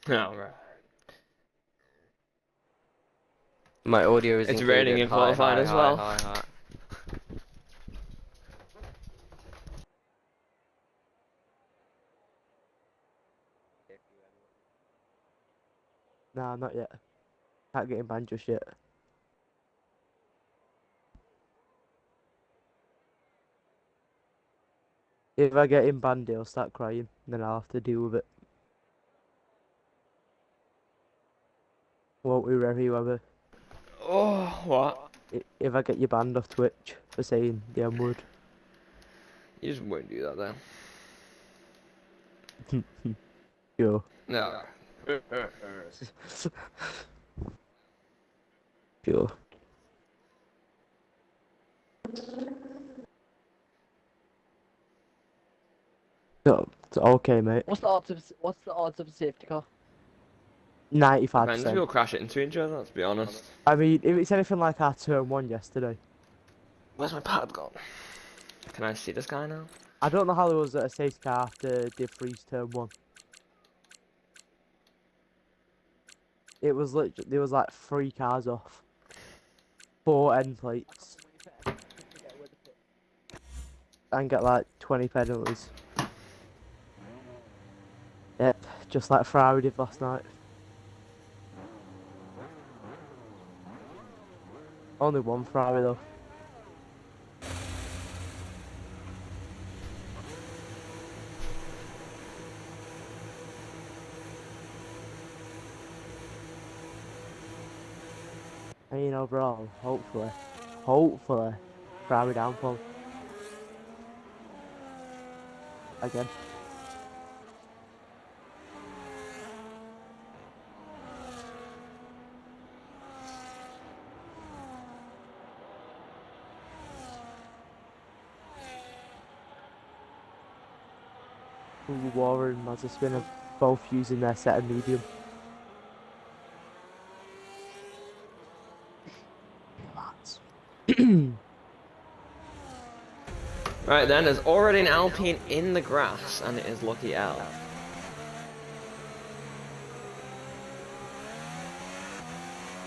Oh, right. My audio is It's included. raining in Hi, qualifying hi, as hi, well. hi, hi. Nah, not yet. Can't get him banned just yet. If I get him banned, he'll start crying. Then I'll have to deal with it. Won't we, Revy Weber? Oh, what? If I get you banned off Twitch for saying the M word. You just won't do that Sure. then. No. Sure. So, it's okay, mate. What's the odds of a safety car? Depends if 95%. you'll crash it into each other, let's be honest. I mean, if it's anything like our turn 1 yesterday, Where's my pad gone? Can I see this guy now? I don't know how there was a safety car after Div 3's turn 1. It was literally, there was like 3 cars off. 4 end plates. And get like 20 penalties. Yep, just like Ferrari did last night. Only one Ferrari though. I mean, overall, hopefully, Ferrari downfall. Again. Warren and Mazepin are both using their set of medium. Right then, there's already an Alpine in the grass, and it is Lucky L.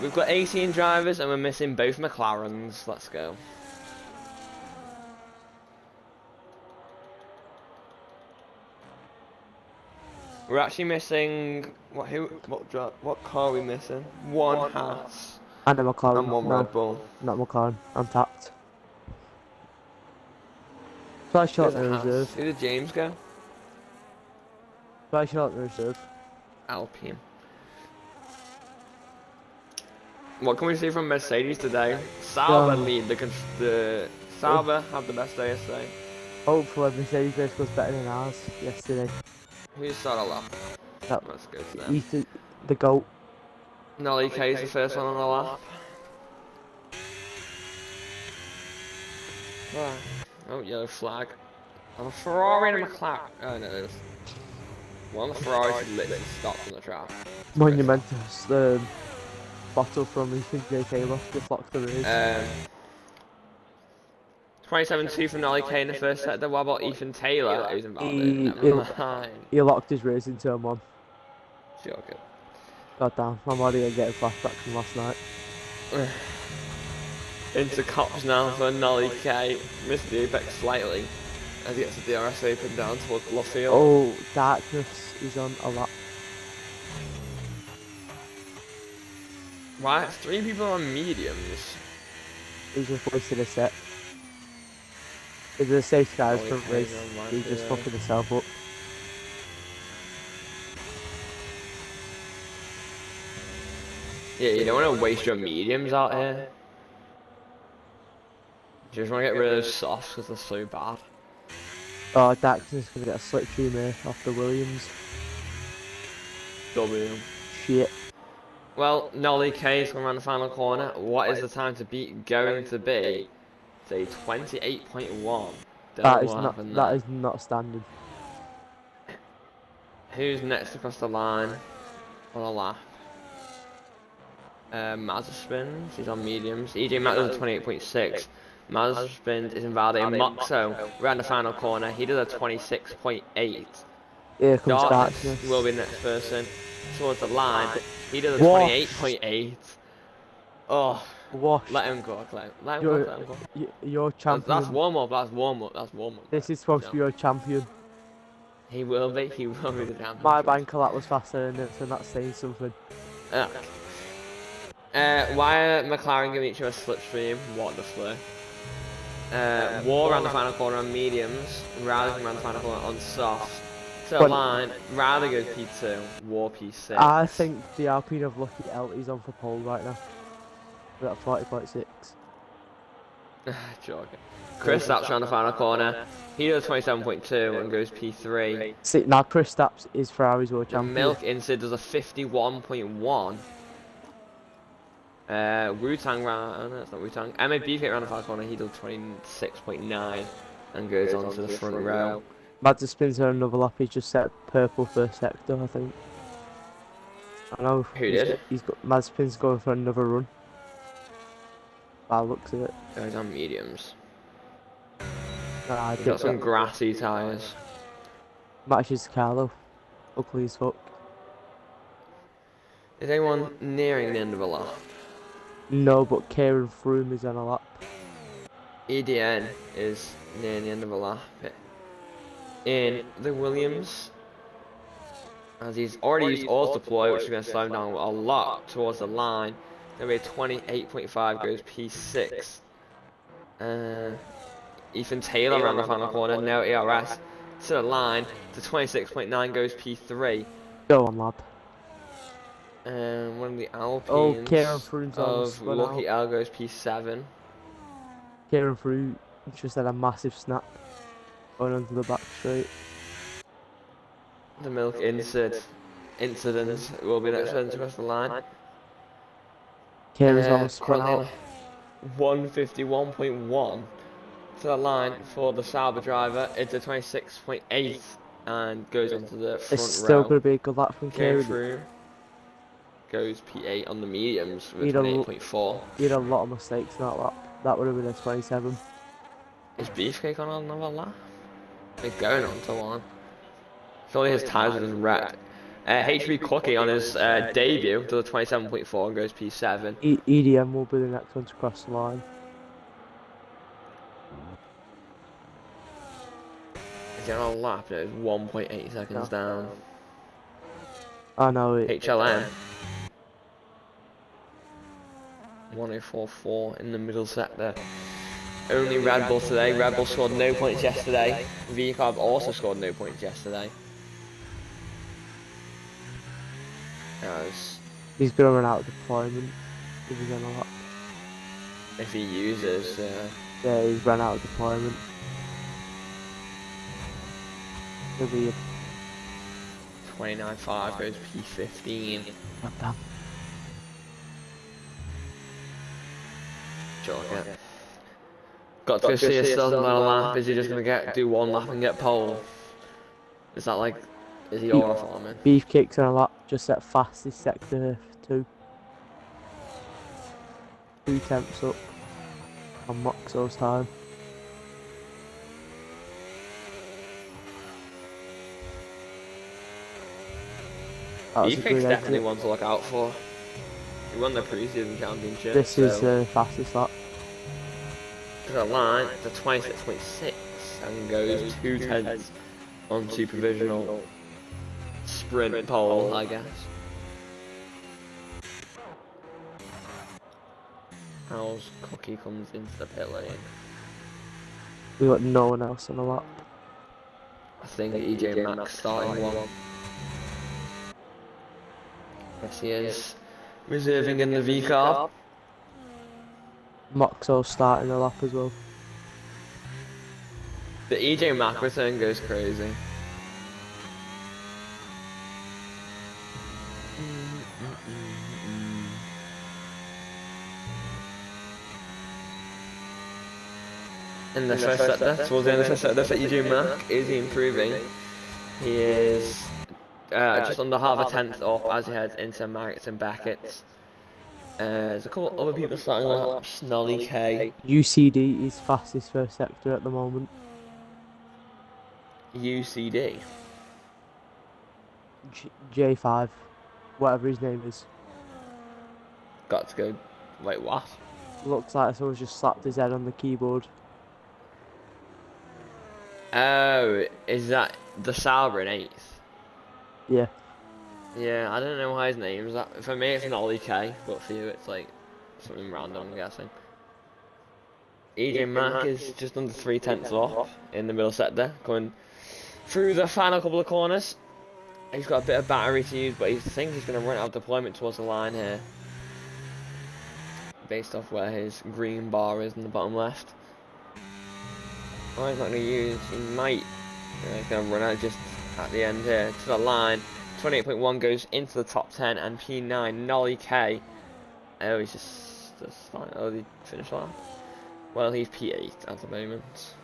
We've got 18 drivers, and we're missing both McLarens. Let's go. We're actually missing what car are we missing? One Haas And a McLaren. and one No, Red Bull. not McLaren. I'm tapped. Try shot There's in a the Haas. reserve. Who did James go? Try shot in the reserve. Alpine. What can we see from Mercedes today? Sauber lead the Sauber had the best day yesterday. Hopefully Mercedes race was better than ours yesterday. Who started lap? That Let's go to them. the GOAT. Nolly K is the first one on the lap. Oh, yellow flag. On a Ferrari and a McLaren. Oh no, there's one of the Ferraris literally stopped on the track. Monumental bottle from Ethan J. Taylor just locked the race. 27-2 from Nolly K in the first set. What about Ethan Taylor? Who's involved in? Never mind. He locked his race in turn 1. Sure, good. God damn, I'm already getting flashbacks from last night. Into cops now for Nolly K. Missed the apex slightly as he gets the DRS open down towards Luffield. Oh, Darkness is on a lap. Why? 3 people on mediums. He's just wasted a set. If there's a safe guys Nolly front K's race, on my he's just PO. fucking himself up. Yeah, you don't want to waste your mediums out here. You just want to get rid of those softs because they're so bad. Oh, Darkness is gonna get a slipstream here off the Williams. W. Shit. Well, Nolly K is coming around the final corner. What is the time to beat going to be? Say 28.1. That Don't is know what not happened that there. is not standard. Who's next across the line on a lap? Mazepin, he's on mediums. EJ Max does a 28.6. Mazepin is invalidating Moxo around the final corner. He does a 26.8. Here comes Darkness Darkness. will be the next person. towards the line. He does a Wash. 28.8. Oh, Wash. let him go, let him go, You're, let him go. you're champion. That's warm up, that's warm up, that's warm up. This is supposed to be your champion. He will be the champion. My banker lap was faster than this, and that's saying something. Why are McLaren giving each other a slipstream? What the flip? War around the final corner on mediums, Riley around the final corner on softs. To the But- line, Riley goes P2, War P6. I think the Alpine of Lucky Elty's on for pole right now. We're at 40.6. Joking. Chris Staps around the final corner. He does 27.2 and goes P3. See, now Chris Staps is Ferrari's world The champion. Milk Insid does a 51.1. Wu-Tang round, oh no, it's not Wu-Tang. MA Beefcake around the final corner, he does 26.9 and goes on to the front row. Mazda spins on another lap, he's just set purple first sector, I think. I know. Who did? He's got Mazepin's going for another run. By the looks of it. Goes on mediums. Nah, I He's think got some that grassy tyres. matches Carlo. Ugly as fuck. Is anyone nearing the end of a lap? No, but Kieran Froome is on a lap. EDN is near the end of a lap. In the Williams, as he's already used Auto Deploy, which is going to slow him down a lot towards the line. Going to be a 28.5, goes P6. Ethan Taylor around the final corner, no ERS. To the line, to 26.9, goes P3. Go on, lad. One of the Alpines Oh, Kieran Froome's on of spun Lucky out. L goes P7. Kieran Froome just had a massive snap going onto the back straight. The Milk incident will be next one to cross the line. Kieran's on spun Currently out. 151.1 to the line for the Sauber driver. It's a 26.8 and goes onto the front It's still row. going to be a good lap from Came Kieran. through. Goes P8 on the mediums with He'd a l- 28.4. He had a lot of mistakes in that lap. That would have been a 27. Is Beefcake on another lap? They're going on to one. Surely his tyres are just wrecked. HB Cookie on his debut does a 27.4 and goes P7. EDM will be the next one to cross the line. Is he on a lap? No, it's 1.8 seconds down. I know it. HLM 1044 in the middle sector. Only Red Bull today. Red Bull scored no points yesterday. VCARB also scored no points yesterday. As He's going to run out of deployment if he's on a lap. if he uses Yeah, he's run out of deployment. He'll be 29.5 goes P15. damn. Joking. Got to go see yourself on a lap. Is he just gonna do one lap and get pole? Is that like, is he all farming? Beefcake's on a lap, just set fastest sector 2. 2 temps up on Moxo's time. That was a Beefcake's good definitely exit. one to look out for. He won the pre-season championship. This so is the fastest lap. to the line to 26.6 and goes 2 tenths onto provisional sprint pole, I guess. How's Cookie comes into the pit lane? We got no one else on the lap. I think EJ Max starting one. Yes, he is. Reserving in the V-Carb. Moxo starting the lap as well. The EJ Mack return goes crazy. In the first sector, towards the end of the first sector for EJ Mack, is he improving? He is just under half a tenth up as he heads into Marriott and Beckett's. There's a couple other people starting laps. Nolly K, UCD is fastest first sector at the moment. UCD. J5. whatever his name is. Got to go. Wait, what? Looks like someone's just slapped his head on the keyboard. Oh, is that the Sauber in 8th? Yeah. Yeah, I don't know why his name's that. For me, it's an Ollie K, but for you, it's like something random, I'm guessing. EJ Mack is just under 3/10 off in the middle sector, going through the final couple of corners. He's got a bit of battery to use, but he thinks he's going to run out of deployment towards the line here, based off where his green bar is in the bottom left. Oh, he's not going to use. He might. He's going to run out just at the end here to the line. 28.1 goes into the top 10, and P9 Nolly K. Oh, he's just starting. Oh, did he finish lap? Well, he's P8 at the moment,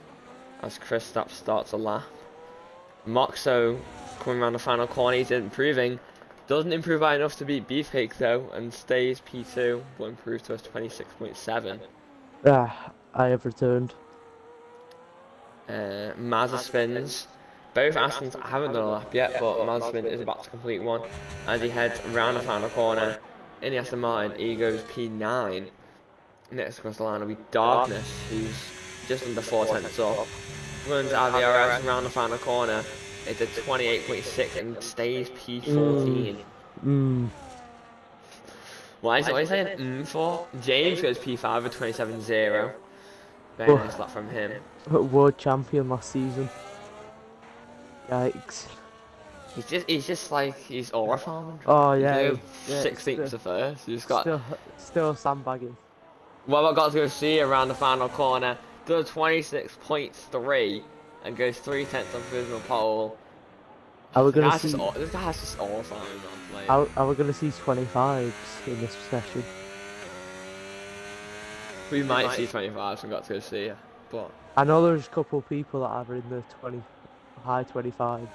as Kristaps starts a lap. Moxo coming around the final corner, he's improving. Doesn't improve by enough to beat Beefcake though, and stays P2, but improves to a 26.7. Ah, I have returned. Mazda spins. Both Astons haven't done a lap yet, but Mazda spin is about to complete one as he heads around the final corner. In the Aston Martin, he goes P9. Next across the line will be Darkness, who's just under 4/10 up. Runs out of the RS around the final corner. It's a 28.6 and stays P14. Why is he saying for? James goes P5 with 27.0. Very nice lap from him. World champion last season. Yikes. He's like he's aura farming. Oh yeah. 16th to first. You just got. Still sandbagging. Well, I got to go see around the final corner. Does 26.3 and goes 3/10 on provisional pole. Are we gonna see? This guy's just aura farming, man. Are we gonna see 25s in this session? We might see 25s and got to go see it, but I know there's a couple of people that are in the high 25s.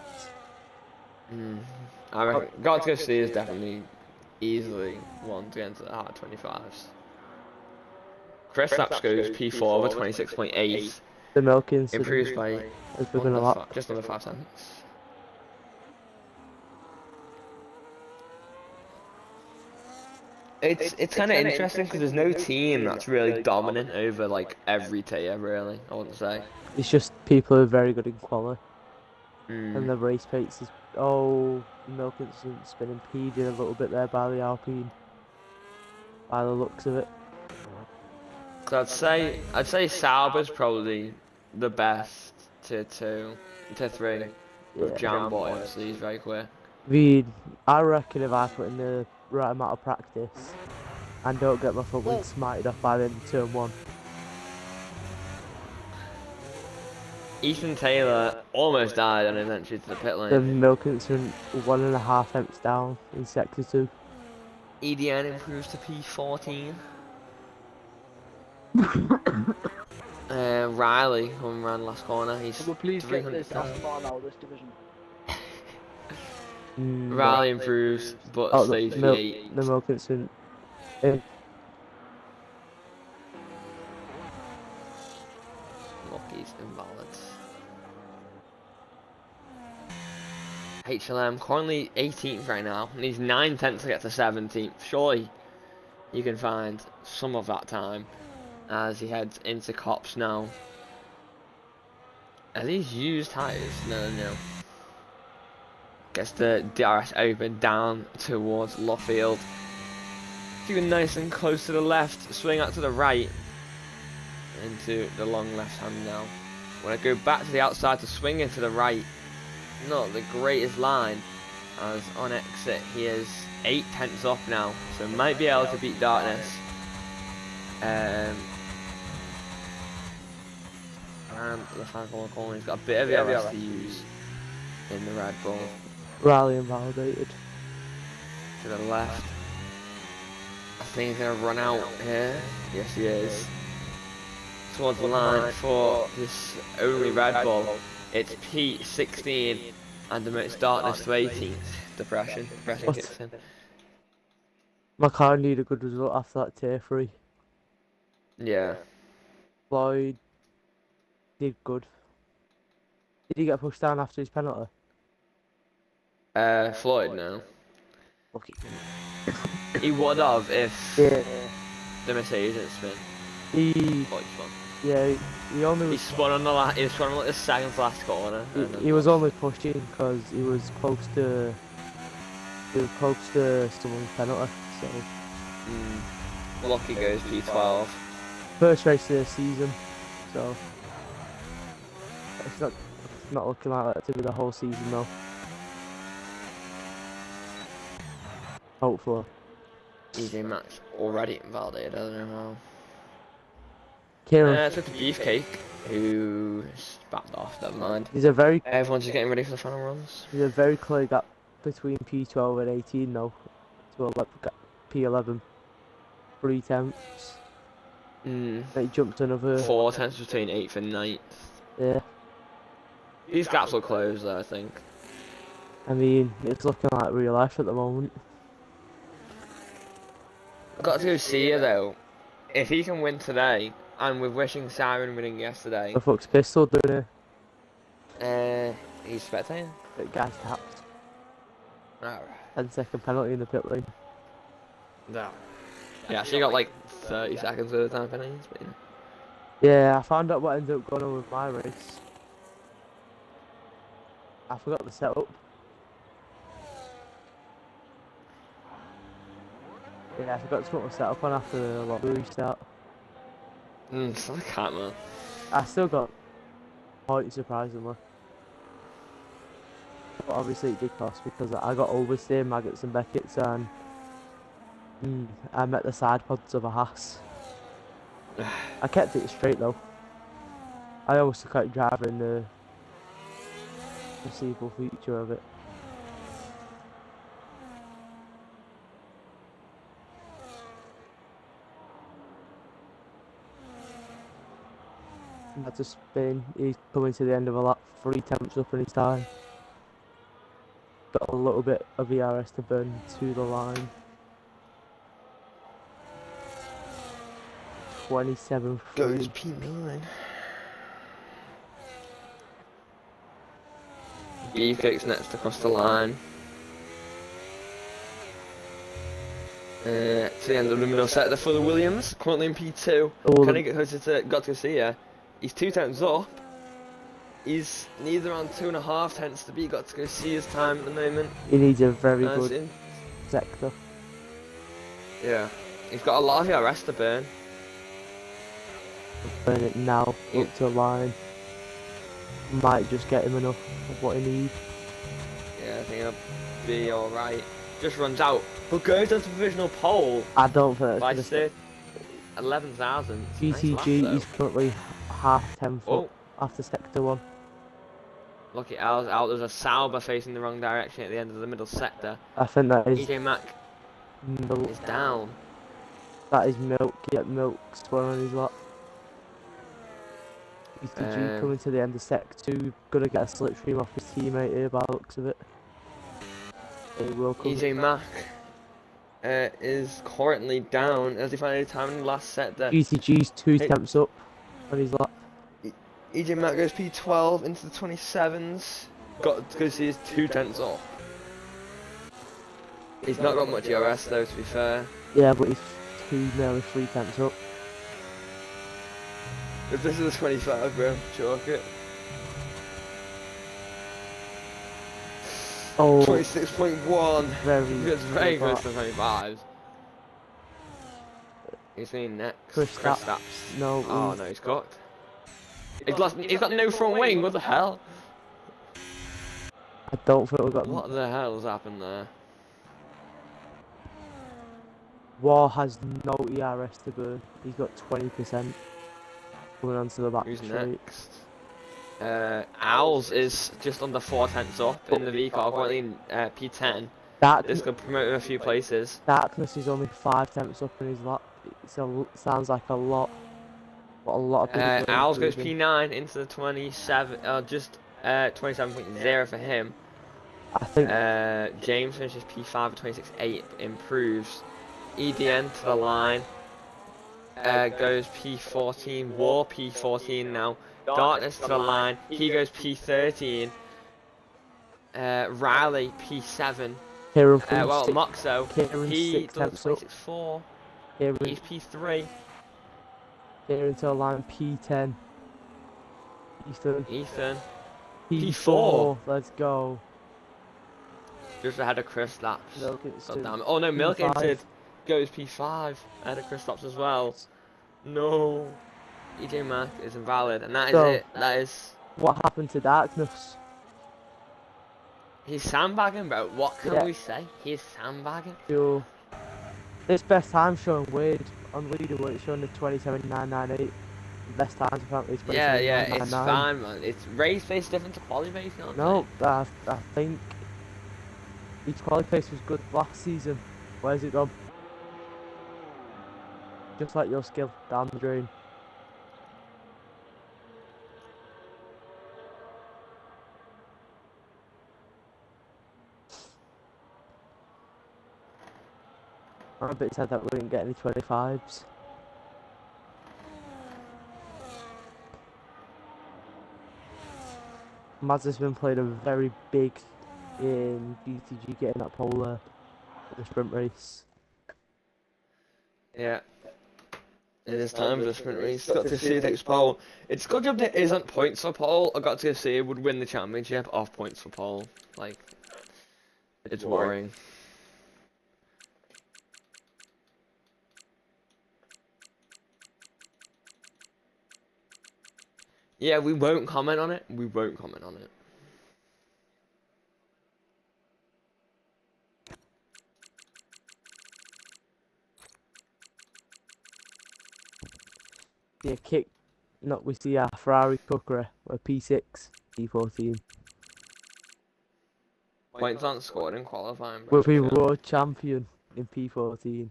I reckon got to go see is definitely easily one to get into the hard 25s. Kristaps goes P4 with 26.8. The milk incident Improves by has begun a lot. just under 5 seconds. It's kind of interesting because there's no team that's really dominant over like every tier, really. I wouldn't say. It's just people who are very good in quality. And the race pace is milk incident spinning P'd in a little bit there by the Alpine. By the looks of it. So I'd say Sauber's probably the best tier 2, tier 3. With Jambot, obviously he's very quick. I reckon if I put in the right amount of practice and don't get my front wing smited off by the end of turn 1. Ethan Taylor almost died on his entry to the pit lane. The milk incident 1.5 temps down in sector 2. EDN improves to P14. Riley coming around the last corner. He's Will please get 300 this Aston Martin out of this division. Riley improves, but stays P8. The milk incident. Lucky's invalid. HLM currently 18th right now, and he's 9/10 to get to 17th. Surely you can find some of that time as he heads into Cops now. Are these used tyres? No. Gets the DRS open down towards Luffield. Keeping nice and close to the left, swing out to the right. Into the long left hand now. When I go back to the outside to swing into the right, not the greatest line, as on exit he is 8/10 off now, so might be able to beat Darkness. And the final corner, he's got a bit of ERS to use in the Red Bull. Riley invalidated. To the left. I think he's going to run out here. Yes, he is. Towards the line for this only Red Bull. It's P16 and the most Darkness to 18th. Depression kicks in. My car needed a good result after that tier 3. Yeah. Floyd did good. Did he get pushed down after his penalty? Floyd now. Lucky. He would have if Yeah. the Mercedes didn't spin. He, But he spun. yeah, he only He was, spun on the he was spun on like the second to last corner. And then he was lost. only pushing because he was close to someone's penalty. So Lucky goes P12. first race of the season. So it's not looking like that to be the whole season though. Hopefully. EJ Max already invalidated. I don't know Kieran, how. Took the Beefcake, who's backed off. Never mind. there's a very Everyone's just getting ready for the final runs. clear gap between P12 and 18 now. To P11, 3 tenths. Then he jumped another. 4 tenths between 8th and 9th. Yeah, These gaps will close though, I think. I mean it's looking like real life at the moment. I've got to go see you though. If he can win today, and we're wishing Siren winning yesterday, The fuck's pistol doing he's spectating. it? Guy's tapped. Alright. 10-second penalty in the pit lane. No. Yeah, she got like 30 seconds of the time penalties, but Yeah, I found out what ended up going on with my race. I forgot the setup. Yeah, I forgot to put my setup on after the lobby restart. so I can't, man. I still got points surprisingly. But obviously it did cost because I got oversteer, maggots and Beckett's and I met the side pods of a Haas. I kept it straight though. I also kept driving the receivable feature of it. Had to spin. He's coming to the end of a lap, 3 tenths up in his time. Got a little bit of ERS to burn to the line. 27.3. Goes P9. Beefcake's next across the line. To the end of the middle sector for the Williams, currently in P2. Oh, Can he get closer to got to see ya? He's 2 tenths up. He's neither on 2.5 tenths to beat. Got to go see his time at the moment. He needs a very Nice good in. sector. Yeah, he's got a lot of ERS to burn. Burn it now Yeah. up to the line. Might just get him enough of what he needs. Yeah, I think he'll be alright. Just runs out, but goes on to provisional pole I don't think by that's gonna 11,000. GTG is currently half 10 foot Oh, after sector 1. look at Al's out. There's a Sauber facing the wrong direction at the end of the middle sector. I think that is EJ Mack milk. is down. That is milk. Yep, milk swirling on his lap. GTG coming to the end of sec 2. Gonna get a slipstream off his teammate here by the looks of it. He will come. EJ Mack is currently down as he finally time in the last sector. GTG's 2 Hey. temps up on his lap. EJ Mack goes P12 into the 27s. Got to go see his 2 tenths off. He's not got much ERS though, to be fair. Yeah, but he's nearly 3 temps up. If this is a 25, bro, chalk it. Oh, 26.1. very. It's very good. close to 25s. He's in next. Chris Staps. No, Oh no, he's cooked. He's got no front wing. What the hell? I don't think we've got. What the hell's happened there? War has no ERS to burn. He's got 20% coming onto the back Who's straight. next? Owls is just under 4 tenths up in the V car, currently in P10. This could promote him a few places. Darkness is only 5 temps up in his lap. Sounds like a lot. What a lot of people. Owls goes P9 into the 27, just 27.0 for him. I think James finishes P5 at 26.8, improves. EDN to the line. Goes P14, War P14 now. Darkness to the line, he goes P13. Riley P7, Kieran from Well, six, Moxo, Kieran's he 6 does temps up. 26.4. Kieran, He's P3. Kieran to the line P10. Ethan, Ethan, P4. P4. Let's go. Just ahead of Chris Laps. God Milkinston, damn it. Oh no, P5. Milkinson goes P5 ahead of Chris Laps as well. No. EJ Mack is invalid, and that is So- it. That is. What happened to Darkness? He's sandbagging, bro. What can Yeah. we say? He's sandbagging. Yo, this best time showing weird on leaderboard. It's showing the 27.998. Best times apparently is Yeah, it's 27.999. fine, man. It's race based different to quali based, you know what I'm No, saying? I think each quali pace was good last season. Where's it gone? Just like your skill down the drain. I'm a bit sad that we didn't get any 25s. Mads has been playing a very big in GTG getting that pole there in the sprint race. Yeah. It is time for the sprint race. Got to see the next pole. It's a good job there isn't points for pole. I got to see who would win the championship off points for pole. Like, it's worrying. Yeah, we won't comment on it. We won't comment on it. Yeah, kick. Not we see a Ferrari Cookery with P6, P14. Points aren't scored in qualifying. We'll bro. be world champion in P14.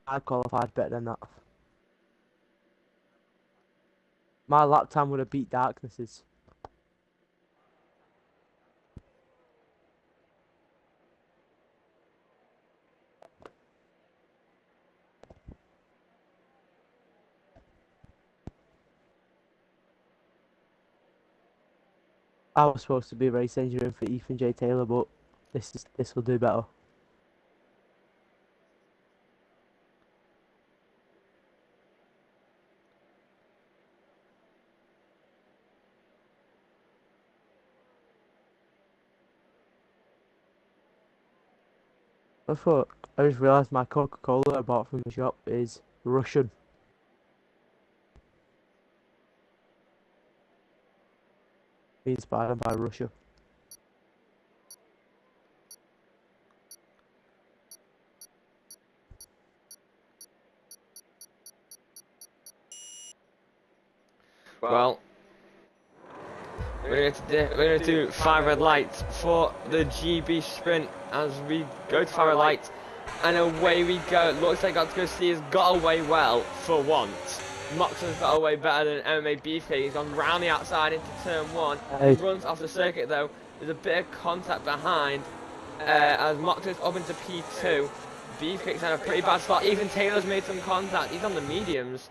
I qualified better than that. My lap time would have beat Darkness's. I was supposed to be race engineering for Ethan J. Taylor, but this will do better. I just realised my Coca-Cola I bought from the shop is Russian. Inspired by Russia. Well, we're going to do 5 red lights for the GB sprint as we go to 5 red lights, and away we go. It looks like Got to Go See has got away well for once. Moxon's got away better than MMA Beefcake. He's gone round the outside into turn 1. Hey. He runs off the circuit though. There's a bit of contact behind as Moxon's up into P2. Beefcake's in a pretty bad spot. Even Taylor's made some contact. He's on the mediums.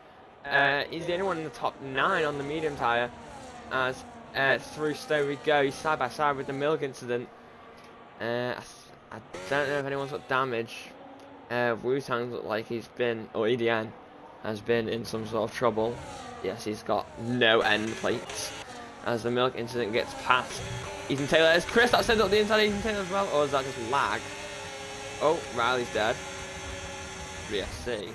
He's the only one in the top 9 on the medium tyre. As through Stowe we go. He's side by side with the Milk incident. I don't know if anyone's got damage. Wu-Tang's looked like he's been, or EDN has been in some sort of trouble. Yes, he's got no end plates. As the Milk incident gets past Ethan Taylor. Is Chris that sends up the inside Ethan Taylor as well? Or is that just lag? Oh, Riley's dead. VSC.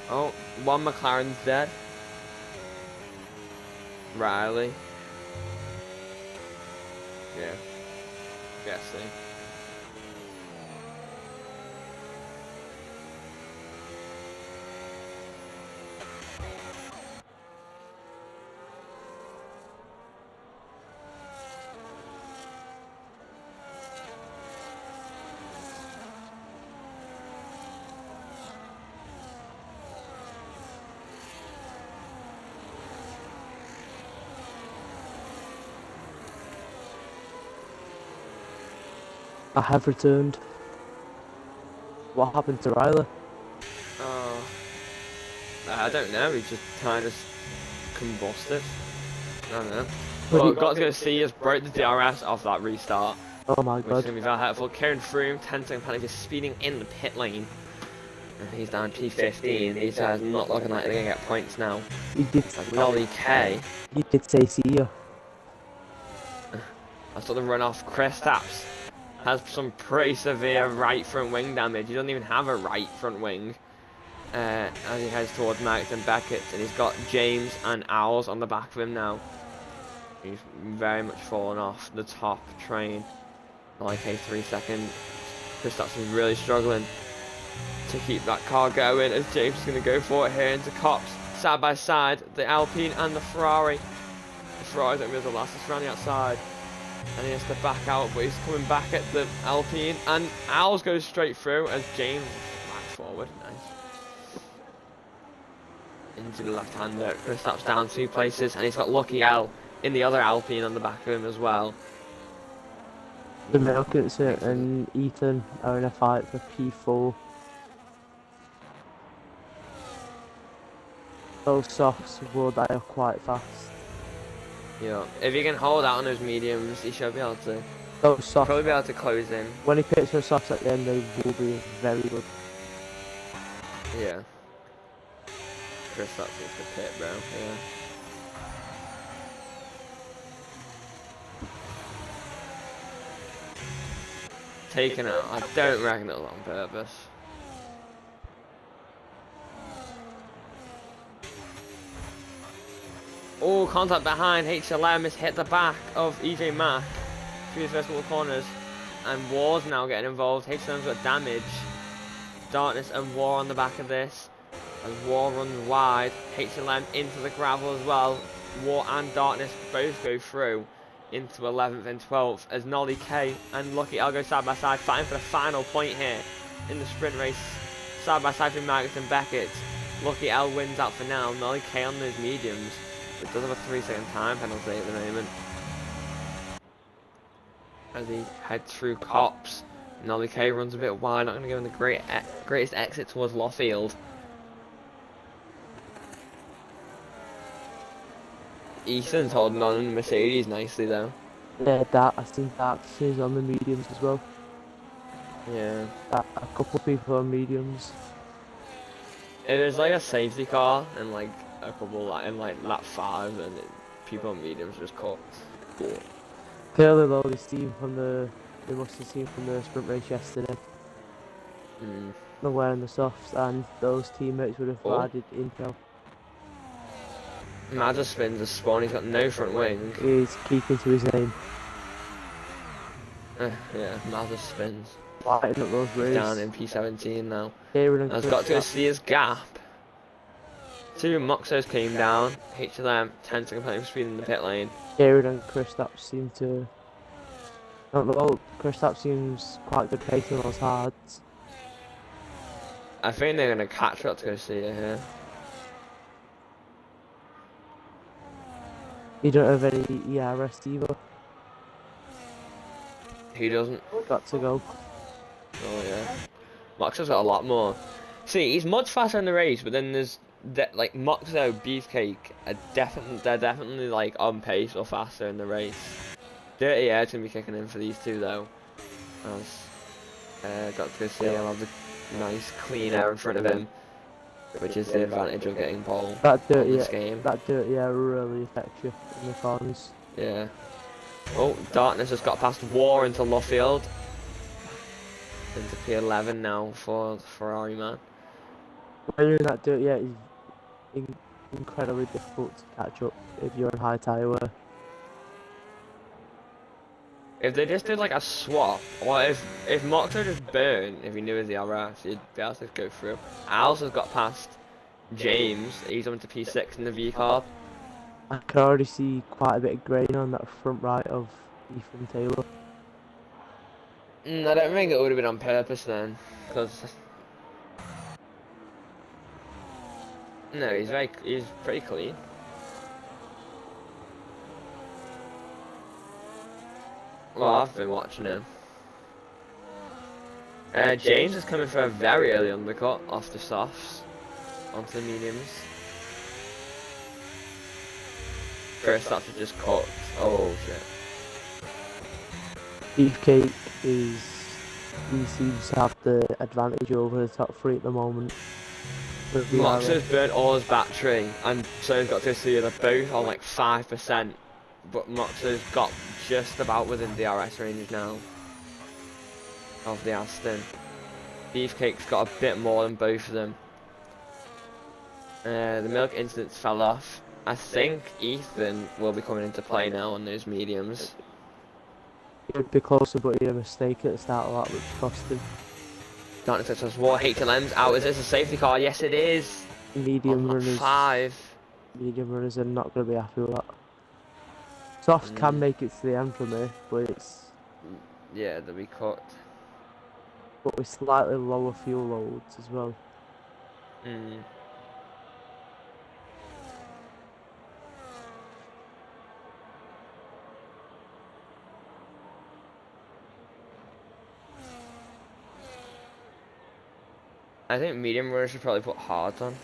Oh, one McLaren's dead. Riley. Yeah. VSC. I have returned. What happened to Riley? Oh. I don't know, he just kind of combusted. I don't know. But Well, he- God's gonna see us break the DRS off that restart, Oh my which is god. gonna be very helpful. Kieran Froome, 10-second penalty, just speeding in the pit lane. And he's down P15. These guys not looking like they're gonna get points now. He did. Like Nolly K. He did say see ya. I saw the run off. Kristaps has some pretty severe right front wing damage. He doesn't even have a right front wing. As he heads towards Max and Beckett, and he's got James and Owls on the back of him now. He's very much fallen off the top train. Like a 3 second. Kristaps is really struggling to keep that car going as James is going to go for it here into Cops. Side by side, the Alpine and the Ferrari. The Ferrari's going to be the last, it's around the outside. And he has to back out, but he's coming back at the Alpine. And Owls goes straight through as James backs forward. Nice. Into the left-hander. Kristaps down 2 places, and he's got Lucky L in the other Alpine on the back of him as well. The Milkins and Ethan are in a fight for P4. Those softs will die off quite fast. Yeah, if you can hold out on those mediums, he should be able to. Those softs, Probably be able to close in. when he picks for softs at the end, they will be very good. Yeah. Kristaps is the pit, bro. Yeah. Taken out. I don't reckon it was on purpose. Oh, contact behind. HLM has hit the back of EJ Mack through his first couple of corners. And War's now getting involved. HLM's got damage. Darkness and War on the back of this. As War runs wide. HLM into the gravel as well. War and Darkness both go through into 11th and 12th as Nolly K and Lucky L go side by side, fighting for the final point here in the sprint race. Side by side with Marcus and Beckett. Lucky L wins out for now. Nolly K on those mediums, but does have a 3-second time penalty at the moment. As he heads through Cops, Nolly K runs a bit wide, not going to go in the greatest exit towards Lawfield. Ethan's holding on in Mercedes nicely though. Yeah, I seen Darks is on the mediums as well. Yeah. A couple of people on mediums. It is like a safety car and like a couple in like lap 5 and people on mediums just caught. Yeah. Clearly though, they must have seen from the sprint race yesterday. They're wearing the softs and those teammates would have provided intel. Mazza spins a spawn, he's got no front wing. He's keeping to his name. Yeah, Mazza spins. Lighting up those rays. Down in P17 now. Kieran and Has got to go Kristaps. see his gap. 2 Moxos came down. HLM 10-second penalty for speed in the pit lane. Kieran and Kristaps seem to. Well, Kristaps seems quite good pace on those hards. I think they're gonna catch up to go see it here. You don't have any ERS either. He doesn't. Got to go. Oh yeah. Moxo's got a lot more. See, he's much faster in the race, but then there's like Moxo, Beefcake they're definitely like on pace or faster in the race. Dirty Air's gonna be kicking in for these two though. As got to go see him have the nice clean air in front of him, which is the advantage of getting pole That in this game. dirty air really affects you in the corners. Yeah. Oh, Darkness has got past War into Lawfield. Into P11 now for the Ferrari man. When you're in that dirty air, it's incredibly difficult to catch up if you're in high tyre wear. If they just did like a swap, or if Moxo just burned, if he knew his DRS, he'd be able to go through. Als has got past James, he's on to P6 in the V car. I can already see quite a bit of grain on that front right of Ethan Taylor. I don't think it would have been on purpose then, because no, he's pretty clean. Well, I've been watching him. James is coming for a very early undercut off the softs onto the mediums. Chris, that's just cooked. Oh shit. Beefcake he seems to have the advantage over the top three at the moment. With the Max arrow. has burnt all his battery, and so he's got to see they're both on like 5%, but Max has got just about within DRS range now of the Aston. Beefcake's got a bit more than both of them. The milk incidents fell off. I think Ethan will be coming into play now on those mediums. It would be closer, but he had a mistake at the start of that, which cost him. Darkness Touch War, HLM's out. Is this a safety car? Yes, it is. Medium On runners, 5. medium runners are not going to be happy with that. Softs can make it to the end for me, but Yeah, they'll be cooked. with slightly lower fuel loads as well. I think medium runners should probably put hards on.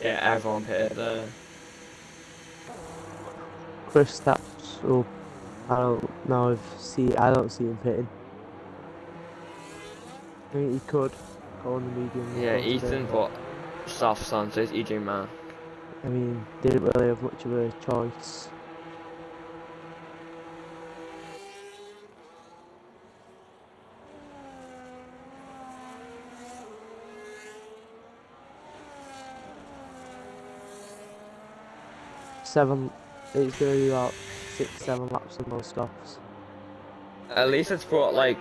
Yeah, everyone pitted there. Chris Staps, oh, I don't know I don't see him pitting. I think he could go on the medium. Yeah, go to Ethan the- put softs on, so it's EJ Mark. I mean, didn't really have much of a choice. It's going to be about 6-7 laps on those stops. At least it's brought like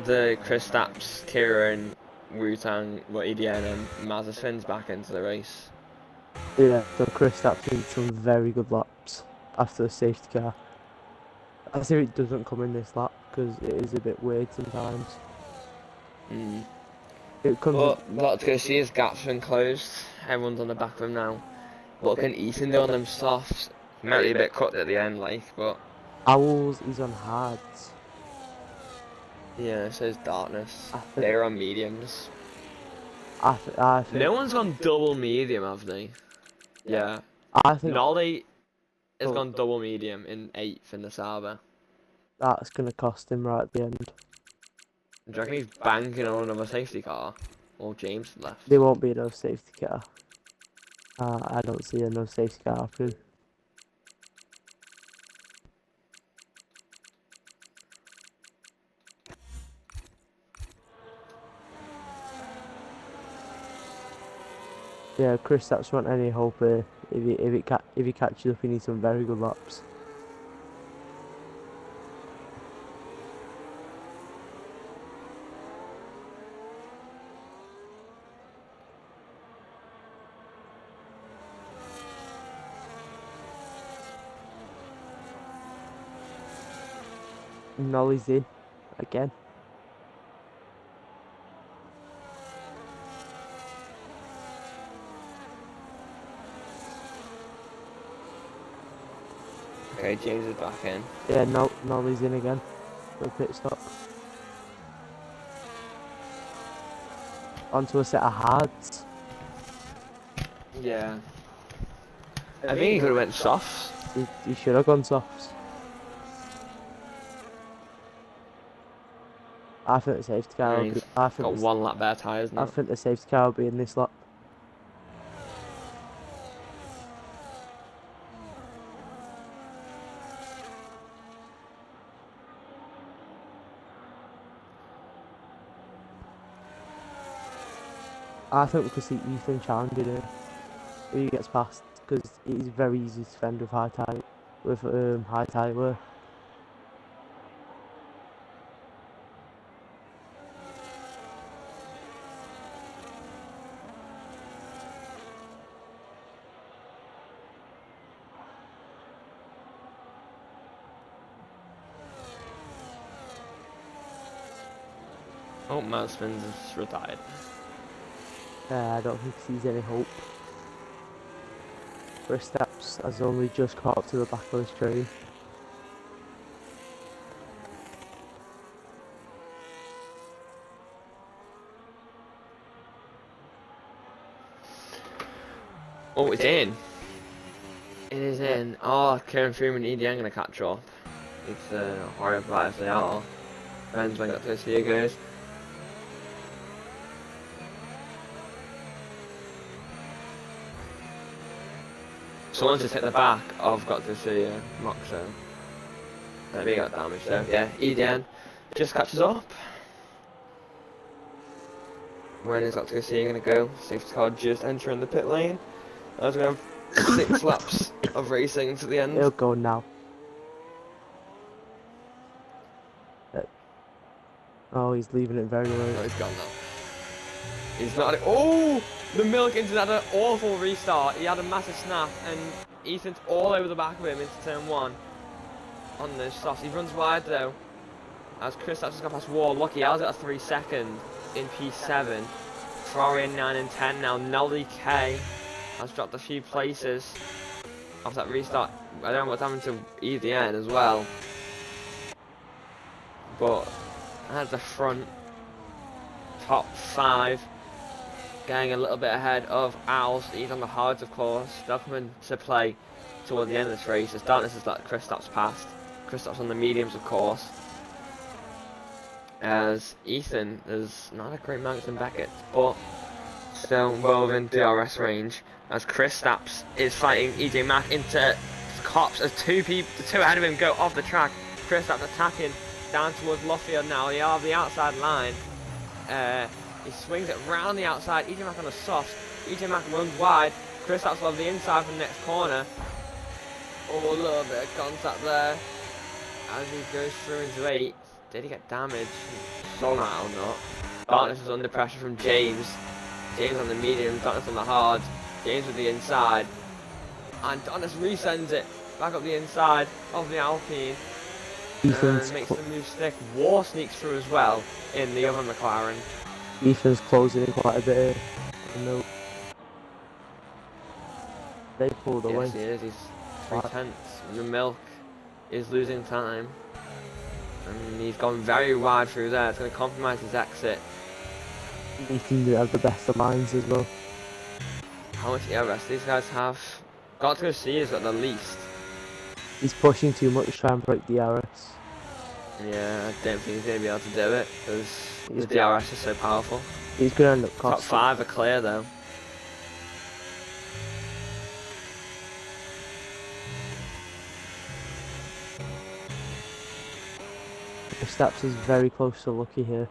the Chris Stapps, Kieran, Wu-Tang, EDN and Mazepin's back into the race. Yeah, so Chris Staps did some very good laps after the safety car. I see it doesn't come in this lap because it is a bit weird sometimes. It comes. But that's good to see his gap's been closed. Everyone's on the back of him now. What can Ethan do on them softs? He might be a bit cooked at the end, like, but Owls is on hards. yeah, so is Darkness. I think- They're on mediums. I think. No one's gone double medium, have they? Yeah. I think Nolly has Oh. gone double medium in 8th in the Sauber. that's gonna cost him right at the end. Do you reckon he's banking on another safety car? Or James left? There won't be no safety car. I don't see a no safety car happening. Yeah, Chris, that's not any hope. If he catches up, he needs some very good laps. Nolly's in again. Okay, James is back in. Yeah, Nolly's in again. For a pit stop. Onto a set of hards. Yeah. I think he could have went softs. He should have gone softs. I think the safety car. He's I think got the, one lap better tyres I now. think the safety car will be in this lap. I think we could see Ethan challenging him if he gets past, because it is very easy to defend with high tire wear. Oh, Mazepin's is retired. I don't think he sees any hope. Kristaps has only just caught up to the back of his train. Oh, it's in. It is in. Oh, Kieran Freeman and EDN gonna catch up. It's horrible as they are. Depends when got to see it goes. Someone just hit the back of got to see Moxo. Maybe got damage there. Yeah, EDN just catches up. When is got to see gonna go? Safety car just entering the pit lane. I was gonna have 6 laps of racing to the end. He'll go now. Oh, he's leaving it very No, late. he's gone now. He's not. Oh, the Milk engine had an awful restart. He had a massive snap, and Ethan's all over the back of him into turn 1 on the softs. He runs wide though. As Kristaps just got past Wall, Lucky has it at 3 seconds in P7. Ferrari in 9 and 10 now. Nelly K has dropped a few places off that restart. I don't know what's happened to EDN as well, but at the front, top 5, getting a little bit ahead of Owls. He's on the hards, of course. They'll come into play toward the end of this race. As Darkness has let Kristaps past. Kristaps on the mediums, of course. As Ethan is not a great Magnussen Beckett, but still well within DRS range. As Kristaps is fighting EJ Mack into cops as the two ahead of him go off the track. Kristaps attacking down towards Luffield now. They are the outside line. He swings it round the outside. EJ Mack on the soft. EJ Mack runs wide. Kristaps on the inside for the next corner. Oh, a little bit of contact there as he goes through into 8. Did he get damaged? Somehow or not. Darkness is under pressure from James. James on the medium, Darkness on the hard. James with the inside. And Darkness resends it back up the inside of the Alpine. And makes the move stick. War sneaks through as well in the other McLaren. Ethan's closing in quite a bit here. No. They pulled away. Yes, he is. He's 3/10. The Milk is losing time. And he's gone very wide through there. It's going to compromise his exit. Ethan didn't have the best of lines as well. How much ERS these guys have? Got to see is at the least. He's pushing too much to try and break the DRS. Yeah, I don't think he's going to be able to do it because the DRS is so powerful. He's going to end up Top costing. 5 are clear though. Kristaps is very close to Lucky here.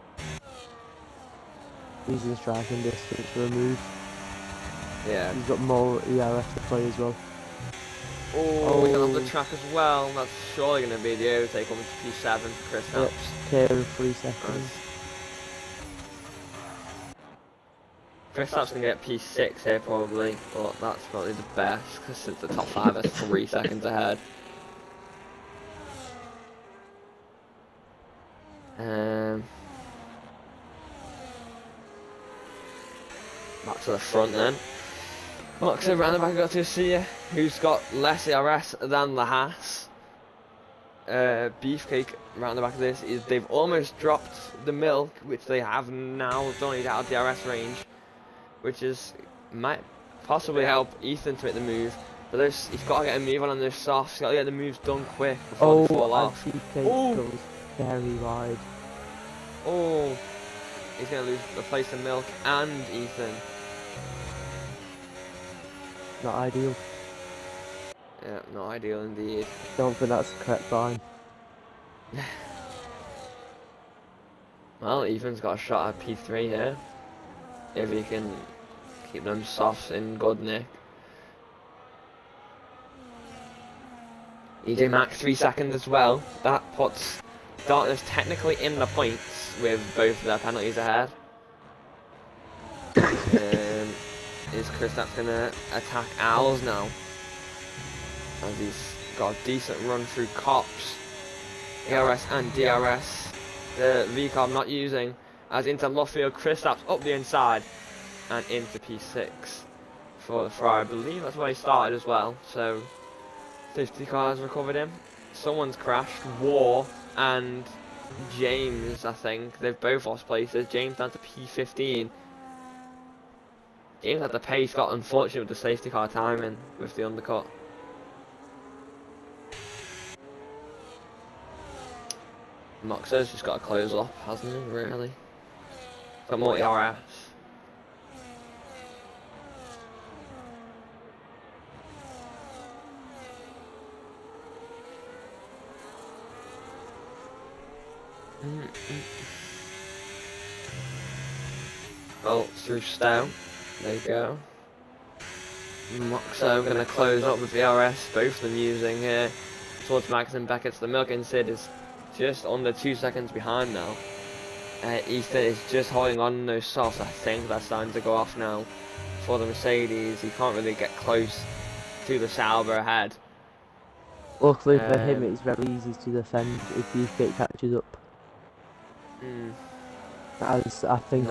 He's in striking distance for a move. Yeah. He's got more ERS to play as well. Oh, he's on the track as well. That's surely going to be the overtake on P7 for Kristaps. Yep, clear in 3 seconds. Kristaps going to get P6 here probably, but that's probably the best because the top 5 is 3 seconds ahead. Back to the front then. Moxo around the back, got to see who's got less ERS than the Haas. Beefcake around the back of this is they've almost dropped the Milk, which they have now done. He's out of DRS range, which might possibly help Ethan to make the move. But he's got to get a move on those softs. He's got to get the moves done quick before they fall off. Beefcake goes very wide. Oh, he's going to lose the place to Milk and Ethan. Not ideal. Yeah, not ideal indeed. Don't think that's the correct line. Well, Ethan's got a shot at P3 here. If he can keep them softs in good nick. EJ Mack 3 seconds as well. That puts Darkness technically in the points with both of their penalties ahead. Is Kristaps going to attack Owls now? As he's got a decent run through cops, ERS and DRS. The VCAR I'm not using. As into Luffield, Kristaps up the inside and into P6 for the Ferrari. I believe that's where he started as well. So safety car has recovered him. Someone's crashed. War and James, I think. They've both lost places. James down to P15. James had the pace, got unfortunate with the safety car timing with the undercut. Moxo's just got to close up, hasn't he, really? Got more ERS. Oh, through Stowe. There you go. Moxo going to close up with the ERS, both of them using here towards Max and Beckett's. The Milk Sid is just under 2 seconds behind now. Ethan is just holding on to those softs. I think that's starting to go off now for the Mercedes. He can't really get close to the Sauber ahead. Luckily for him, it's very easy to defend if Beefcake catches up. As I think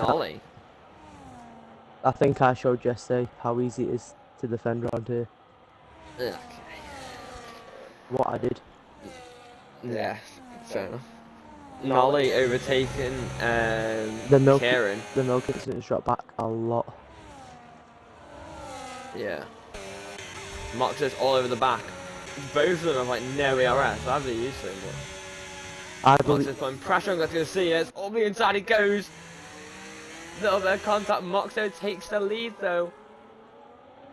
I think I showed yesterday how easy it is to defend around here. Okay. What I did. Yeah, fair enough. Nolly overtaking Kieran. The Milk incident has dropped back a lot. Yeah. Moxo's all over the back. Both of them have like no ERS. I haven't used to, but Moxo's putting pressure on. That's going to see it. It's all the inside he goes. Little bit of contact. Moxo takes the lead though.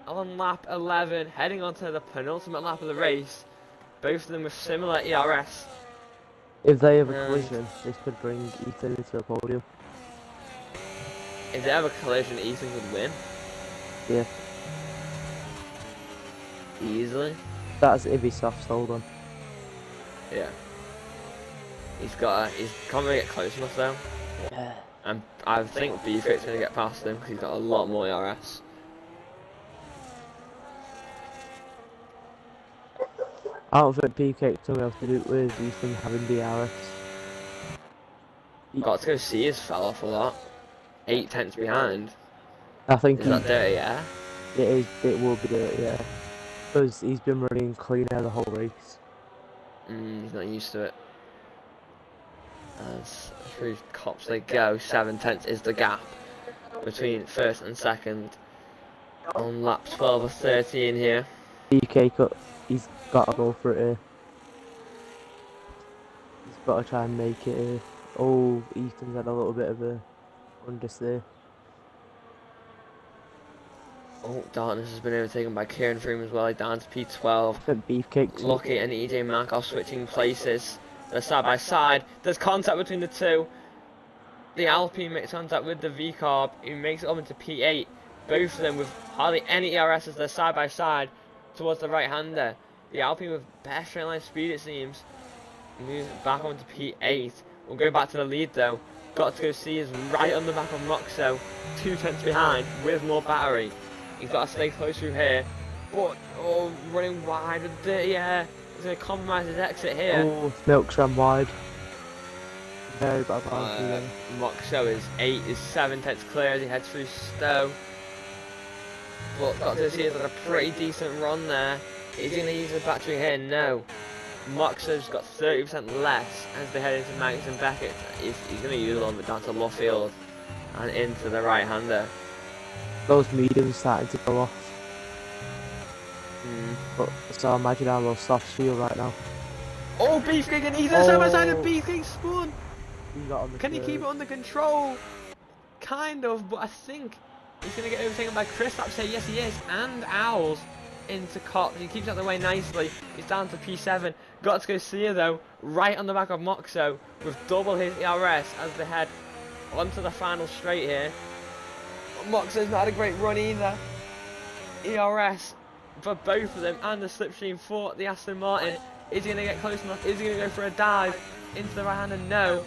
On lap 11, heading on to the penultimate lap of the race. Both of them with similar ERS. If they have a collision, this could bring Ethan into the podium. If they have a collision, Ethan could win. Yeah. Easily. That's if he's soft sold on. Yeah. He's can't really get close enough though. Yeah. And I think Beefcake's going to get past him because he's got a lot more ERS. I don't think Beefcake's going to be able to do it with Ethan having DRS. Got to go see his fell off a lot. 8 tenths behind. I think Is that dirty, yeah? It is. It will be dirty, yeah. Because he's been running cleaner the whole race. He's not used to it. As through cops they go, 7 tenths is the gap between first and second on lap 12 or 13 here. BK he's got to go for it here. He's got to try and make it here. Oh, Ethan's had a little bit of a understeer. Oh, Darkness has been overtaken by Kieran Froome as well, down to P12. I think Beefcake. Lucky and EJ Mack are switching places. They're side by side. There's contact between the two. The Alpine makes contact with the V-Carb, who makes it up into P8. Both of them with hardly any ERS as they're side by side towards the right-hander. The Alpine with better straight line speed, it seems, moves back onto P8. We'll go back to the lead though. Got to go see is right on the back of Moxo, 2 tenths behind with more battery. He's got to stay close through here, but running wide with dirty air. He's going to compromise his exit here. Oh, Milk's ran wide. Very bad boundary. Moxo is 7 tenths clear as he heads through Stowe. But got to see he's had a pretty decent run there. Is he going to use the battery here? No. Moxo's got 30% less as they head into Max and Beckett. He's going to use a little bit down to Luffield and into the right-hander. Those mediums starting to go off. But so imagine how those softs feel right now. Oh, Beefcake and Ethan side by side and Beefcake spun! Can he keep it under control? Kind of, but I think he's going to get overtaken by Kristaps here. Yes, he is. And Owls into Cops. He keeps out the way nicely. He's down to P7. Got to go see her though, right on the back of Moxo with double his ERS as they head onto the final straight here. Moxo's not had a great run either. ERS for both of them and the slipstream for the Aston Martin. Is he going to get close enough? Is he going to go for a dive into the right hander? No.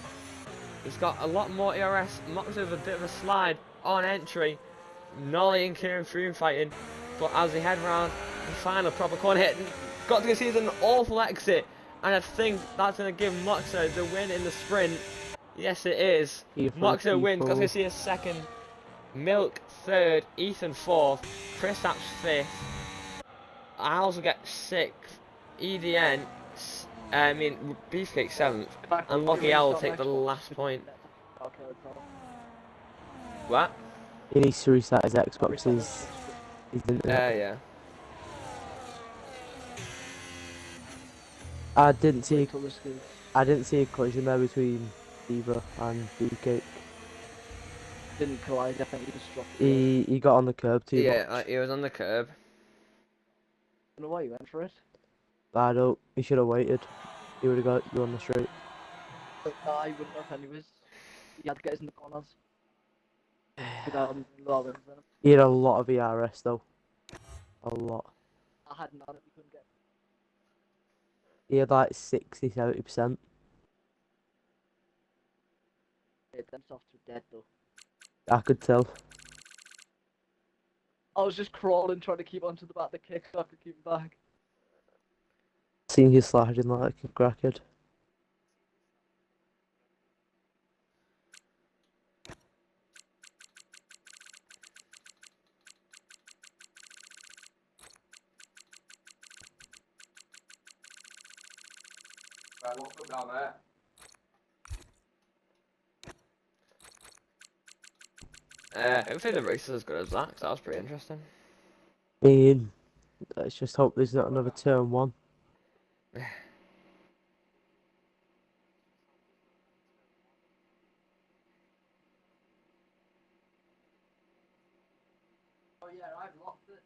He's got a lot more ERS. Moxo with a bit of a slide on entry. Nolly and Kieran Froome fighting. But as they head round the final proper corner hit, got to go see it's an awful exit. And I think that's going to give Moxo the win in the sprint. Yes, it is. Moxo wins. Got to go see a second. Milk third, Ethan fourth, Chris Apps fifth, Al's will get sixth, EDN, Beefcake seventh, and Lucky Al will take the last point. What? He needs to restart his Xbox. His internet. Yeah. I didn't see a collision there between Diva and Beefcake. Didn't collide, I think he just dropped. He got on the curb too Yeah, much. he was on the curb. I don't know why he went for it. I don't. He should have waited. He would have got you on the straight. But nah, he wouldn't have anyways. He had guys in the corners. Without him, without him. He had a lot of ERS though. A lot. I had none, we couldn't get. He had like 60-70%. Them softs were dead though. I could tell. I was just crawling trying to keep onto the back of the kick so I could keep him back. Seeing you sliding like a crackhead. Hopefully the race is as good as that, 'cause that was pretty interesting. I mean, let's just hope there's not another turn one. Oh yeah, I've locked it.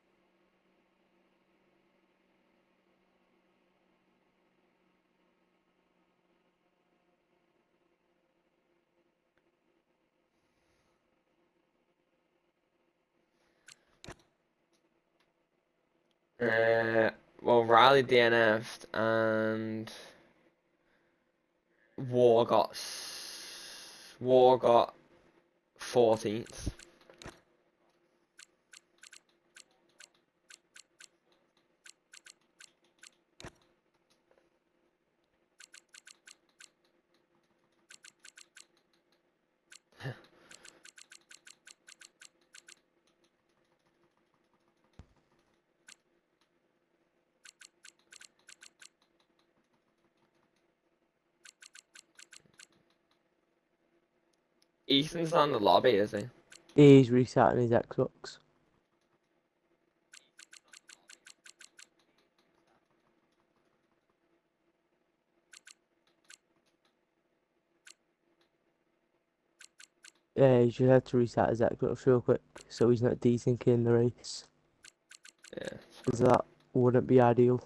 Well, Riley DNF'd and War got 14th. Ethan's not in the lobby, is he? He's restarting his Xbox. Yeah, he should have to restart his Xbox real quick so he's not desyncing the race. Yeah. Because that wouldn't be ideal.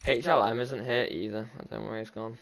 HLM isn't here either. I don't know where he's gone.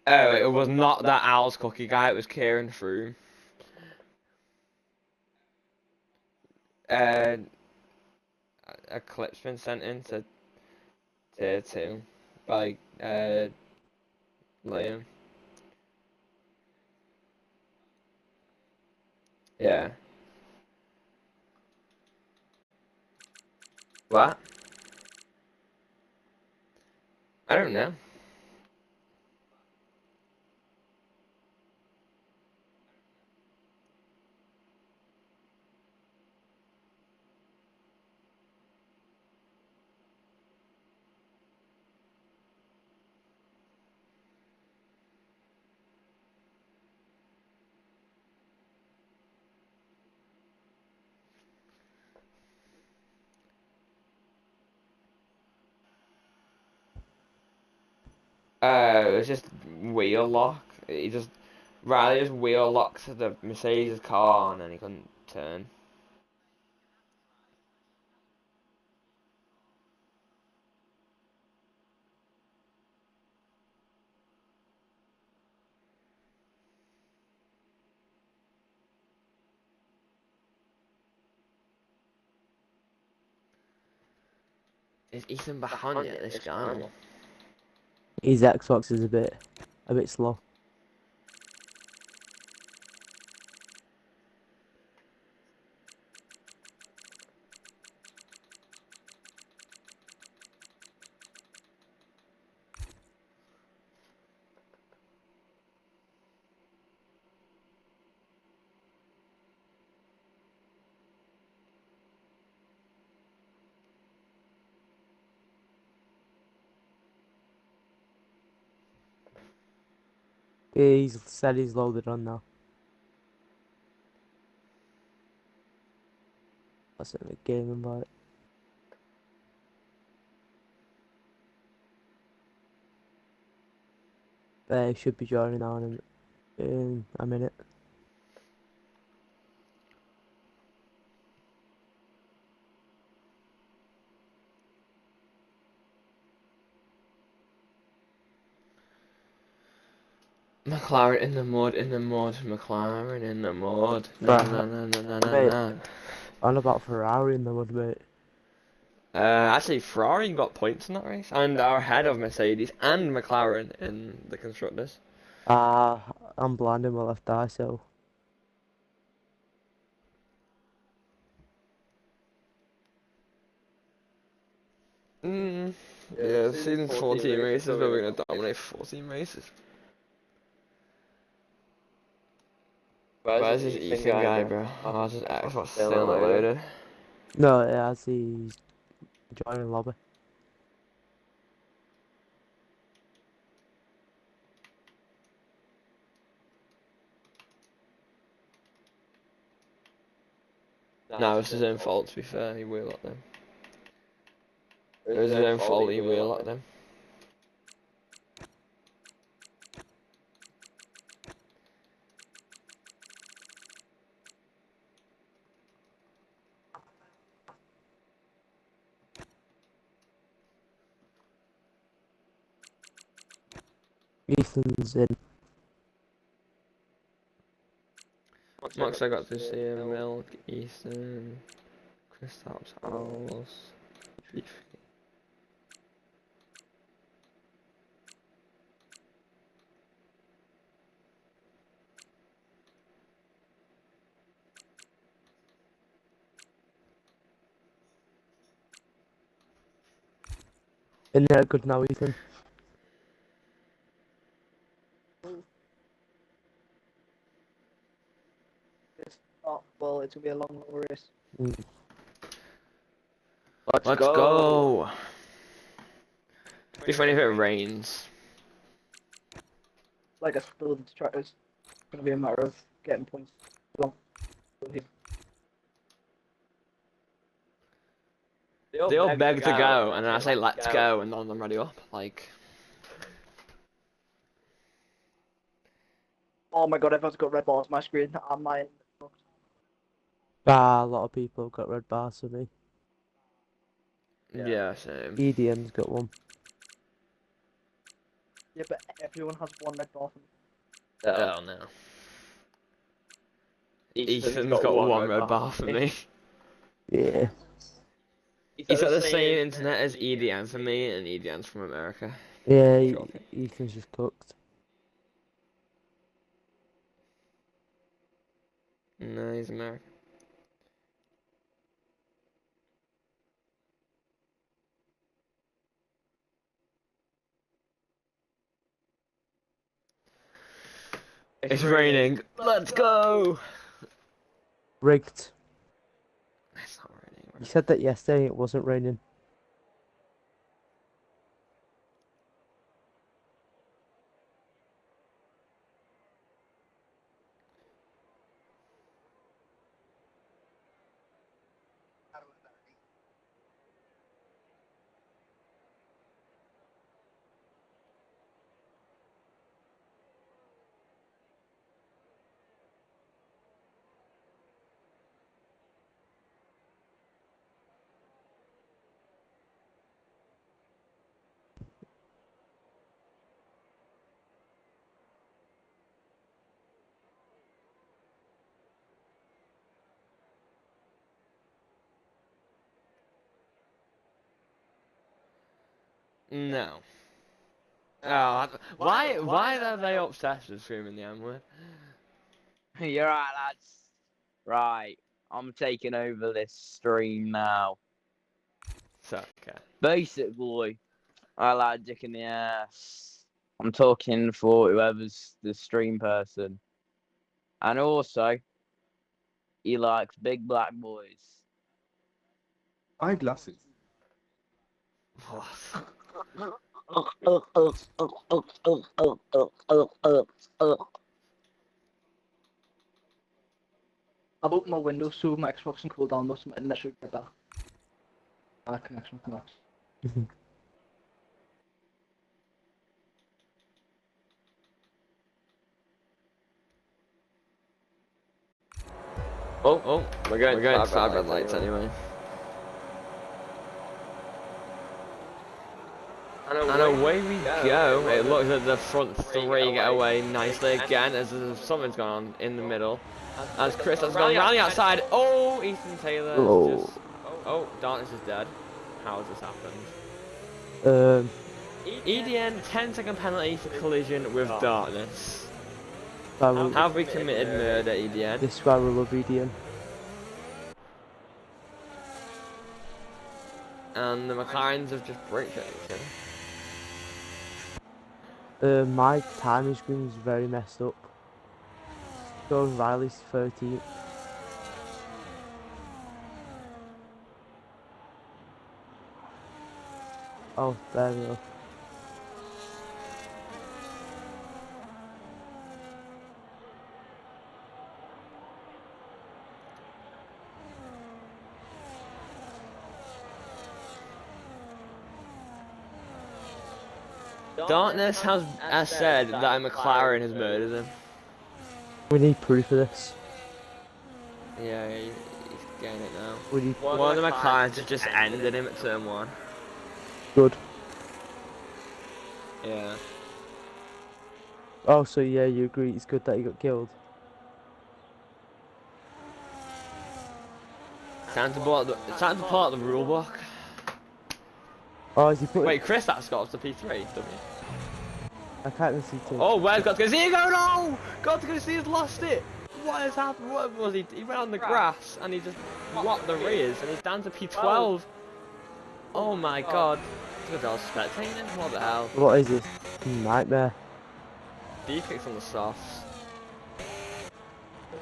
Oh, it was not that Al's cookie guy, it was Kieran Froome. A clip's been sent in to tier 2 by Liam. Yeah. What? I don't know. It was just wheel lock. He just Riley just wheel locked the Mercedes car and then he couldn't turn. Is Ethan behind you? This guy. His Xbox is a bit slow. Yeah, he's said he's loaded on now. That's in the game invite. He should be joining now in a minute. McLaren in the mud, McLaren in the mud. Right. Mate. Na. On about Ferrari in the mud, mate. Actually, Ferrari got points in that race, and are ahead of Mercedes and McLaren in the constructors. I'm blind in my left eye, so Yeah, season 14 races, but we're gonna dominate 14 races. Where's this Ethan guy, bro? Why's his Xbox still unloaded? no, it has he's joining lobby. No, it's his own fault, to be fair, he wheel at them. It was his own fault, he wheel at them. Ethan's in. Max, I got to see him, Milk, Ethan, Kristaps, Owls, In there, good now, Ethan. It's not, well, it's gonna be a long race. Let's go! Be funny if it rains. Like I still try, it's gonna be a matter of getting points along. They all beg to go, and then I say let's go, and none of them ready up. Like, Oh my god, everyone's got red bars on my screen. I'm mine. A lot of people have got red bars for me. yeah, same. EDM's got one. Yeah, but everyone has one red bar. Oh no. Ethan's got one red bar for me. Yeah. He's got the same internet as EDM for me, and EDM's from America. Yeah, Shocking. Ethan's just cooked. No, he's American. It's raining. Let's go. Rigged. It's not raining. You said that yesterday it wasn't raining. No. Oh, why are they obsessed with screaming the M word? You're right, lads. Right, I'm taking over this stream now. So, okay. Basically, I like dick in the ass. I'm talking for whoever's the stream person. And also, he likes big black boys. Eyeglasses. What? I've opened my windows so my Xbox can cool down, but my internet should get back. Connection connects. Oh, we're going to side red lights anyway. And away we go. It looks like the front three get away nicely again as something's gone on in the middle. As Chris has gone round the outside. Oh, Ethan Taylor Oh. just... Oh, Darkness is dead. How has this happened? EDN 10-second penalty for collision with Darkness. Have we committed murder, EDN? This is why we love EDN. And the McLarens have just braked it. My timing screen is very messed up. So Riley's 13th. Oh, there we go. Darkness has said that a McLaren has murdered him. We need proof of this. Yeah, he's getting it now. We need One of the McLarens has just ended him at turn 1. good. Yeah. Oh, so yeah, you agree it's good that he got killed. Time to pull out the rule book. Oh, is he put? Wait, Chris, that's got to P3, don't you? I can't even see two. Oh, where's God's see go? No! God's see has lost it! What has happened? What was he? He went on the grass and he just whopped the rears and he's down to P12. Oh my god. Look at that spectating. What the hell? What is this? Nightmare. D-picks on the softs.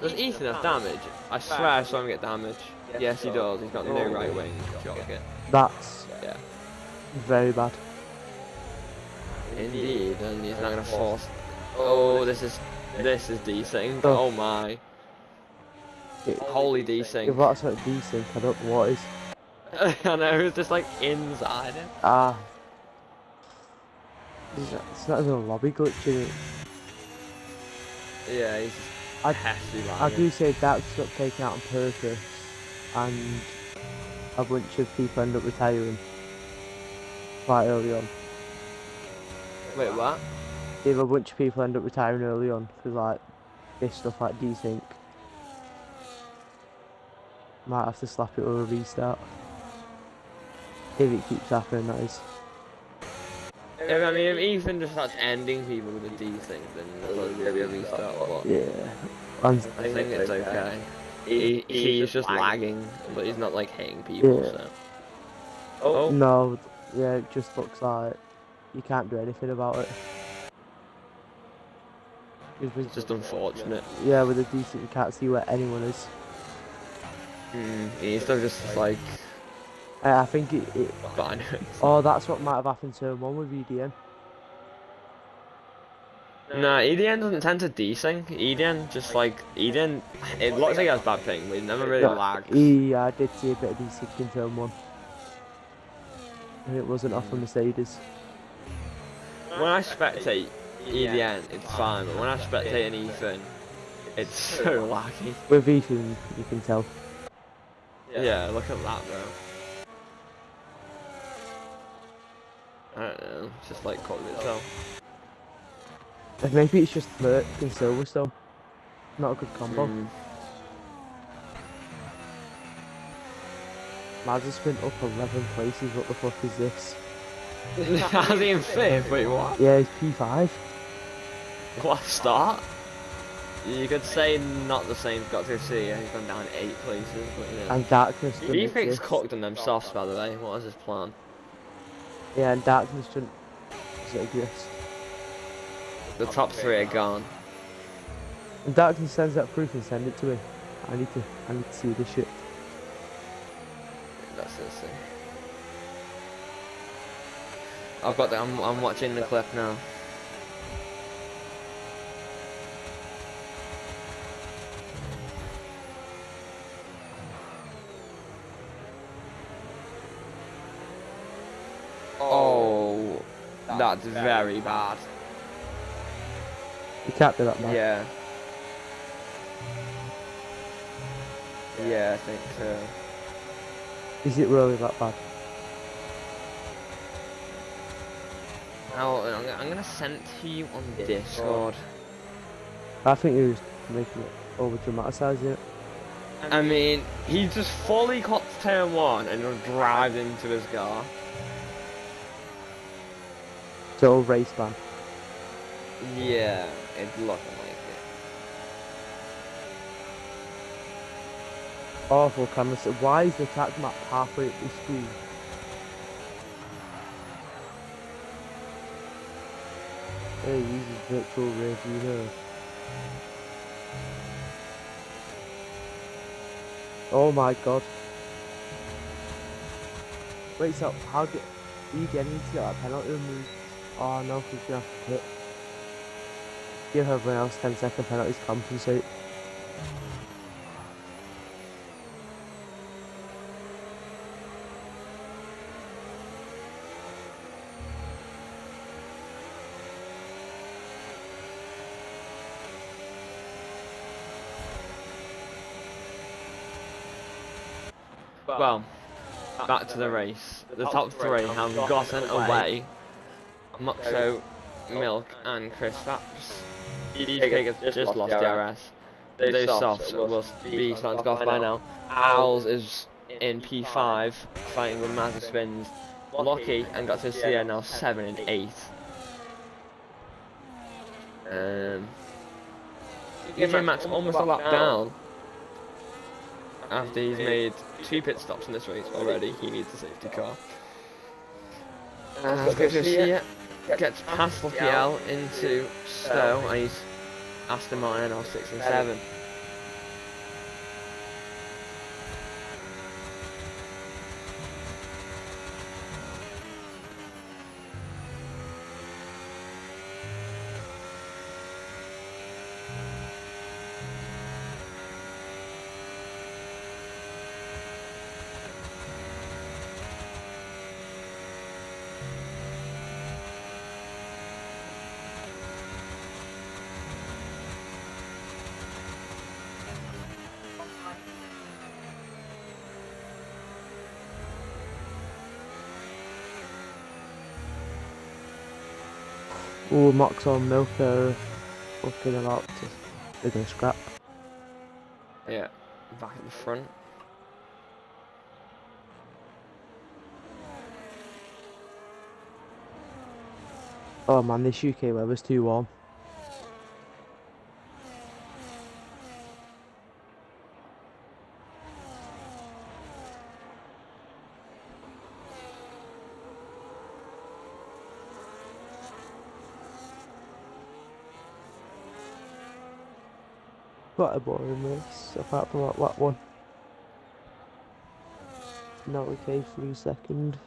Does Ethan have damage? I swear I saw him get damage. Yes, he does. He's got no right wing jocket. That's Yeah. very bad. Indeed, and he's not gonna force. Oh, this is desync. Oh. Oh my. It, Holy if desync. that's not decent, I don't know what is. I know, it's just like inside him. Ah. It's not even a lobby glitch in it. Yeah, he's I- just hefty I lagging. do say that got taken out on purpose, and a bunch of people end up retiring quite early on. Wait, what? If a bunch of people end up retiring early on for like this stuff like desync, might have to slap it with a restart. If it keeps happening, that is. I mean, if Ethan just starts ending people with a desync, then there'll probably be a restart, but Yeah. And I think it's okay. He's just lagging, but he's not like hitting people, Yeah. so. Oh, no, yeah, it just looks like you can't do anything about it. With, It's just unfortunate. yeah, with a decent, you can't see where anyone is. He's still just like I think it. fine. Oh, that's what might have happened to turn 1 with EDN. Nah, EDN doesn't tend to desync. EDN just like EDN. It looks like he has bad ping, but it never really lags. I did see a bit of desync in turn 1. And it wasn't off of Mercedes. When I spectate EDN, it's fine, but when I spectate an Ethan, it's so laggy. With Ethan, you can tell. Yeah, look at that though. I don't know, it's just like caught itself. Like, maybe it's just Merc and Silverstone. Not a good combo. Mazda's been up 11 places, what the fuck is this? How's he in 5th? Wait, what? Yeah, he's P5. What a start? You could say not the same got to see, he's gone down 8 places, but yeah. And Darkness didn't He thinks exist. cooked on them softs, by the way. What was his plan? Yeah, and Darkness didn't exist. The top 3 are gone. And Darkness sends that proof and send it to me. I need to see this shit. That's it. See. I've got. I'm watching the clip now. Oh, that's very bad. You can't do that, man. Yeah. Yeah, I think so. Is it really that bad? I'm gonna send it to you on Discord. I think he was making it over dramatising it. I mean, he just fully caught turn 1 and just drives into his car. So race ban. Yeah, it's looking like it. Awful camera. So why is the attack map halfway up the screen? Hey, uses virtual rear view here. Oh my god. Wait, so how do you get into that penalty removed? Oh no, because you have to hit. Give everyone else 10-second penalties to compensate. Well, back to the race. The top 3 have gotten away. Muxo, Milk, and Chris Phapps. DK has just lost DRS. Those softs will be starting to go off by now. Owls is in P5, fighting with Mazda Spins. Lucky and got to see her now 7 and 8. DJ Max almost a lap down. After he's made 2 pit stops in this race already, he needs a safety car. As Garcia gets past Lucky L into Stowe, and he's Aston Martin are 6 and 7. Oh, Mox on Milk are fucking about to. They're gonna scrap. Yeah, back at the front. Oh man, this UK weather's too warm. Quite a boring race, apart from that one. Nolly Cage 3 second.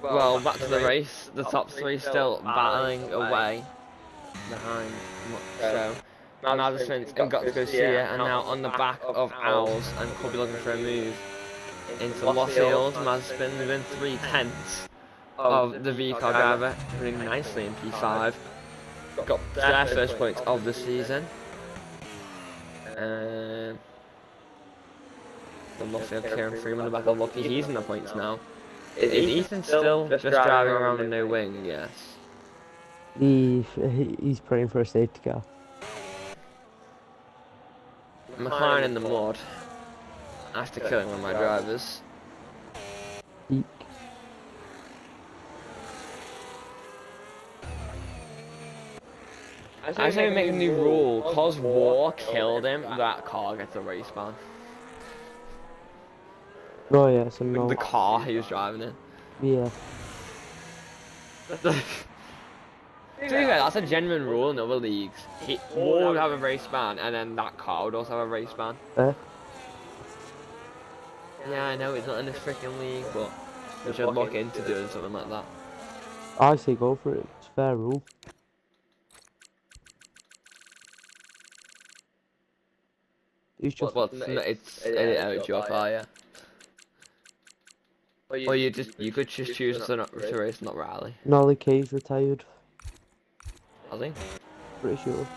Well, back to the race. The top three still battling away behind so Madison's and got to go see it, and now on the back of Owls and could be looking for a move into Lossield. Madison within 3/10 of the V-car driver, running nicely in P5. Got their first points of the season. The Lossield Kieran Freeman on the back of Lucky. He's in the points now. Is Ethan still just driving around with no wing? Yes. He's praying for a safety car. McLaren in the mud after killing one of my drivers. Eek. I say we make a new rule. Cause War killed him, that car gets a race ban. Oh yeah, so no. The car he was driving in. Yeah. To be fair, that's a genuine rule in other leagues. War would have a race ban, and then that car would also have a race ban. Yeah, I know it's not in this freaking league, but we should look into doing something like that. I say go for it. It's a fair rule. It's just It's your car, yeah. Or you could just choose to race, not rally. Nolly Cage retired. I think. Pretty sure.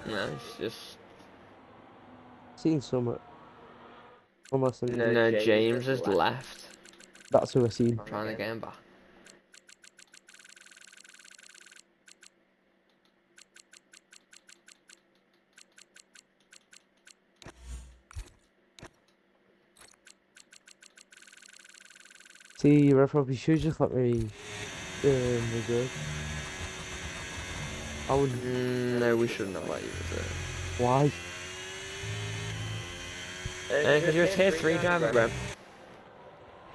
No, it's just. Seen some. Unless No, James has left. That's who I seen. Trying to get him back. See, you probably should just let me reserve. I wouldn't. No, we shouldn't have let you reserve. Why? Because you're a tier 3 driver, bro.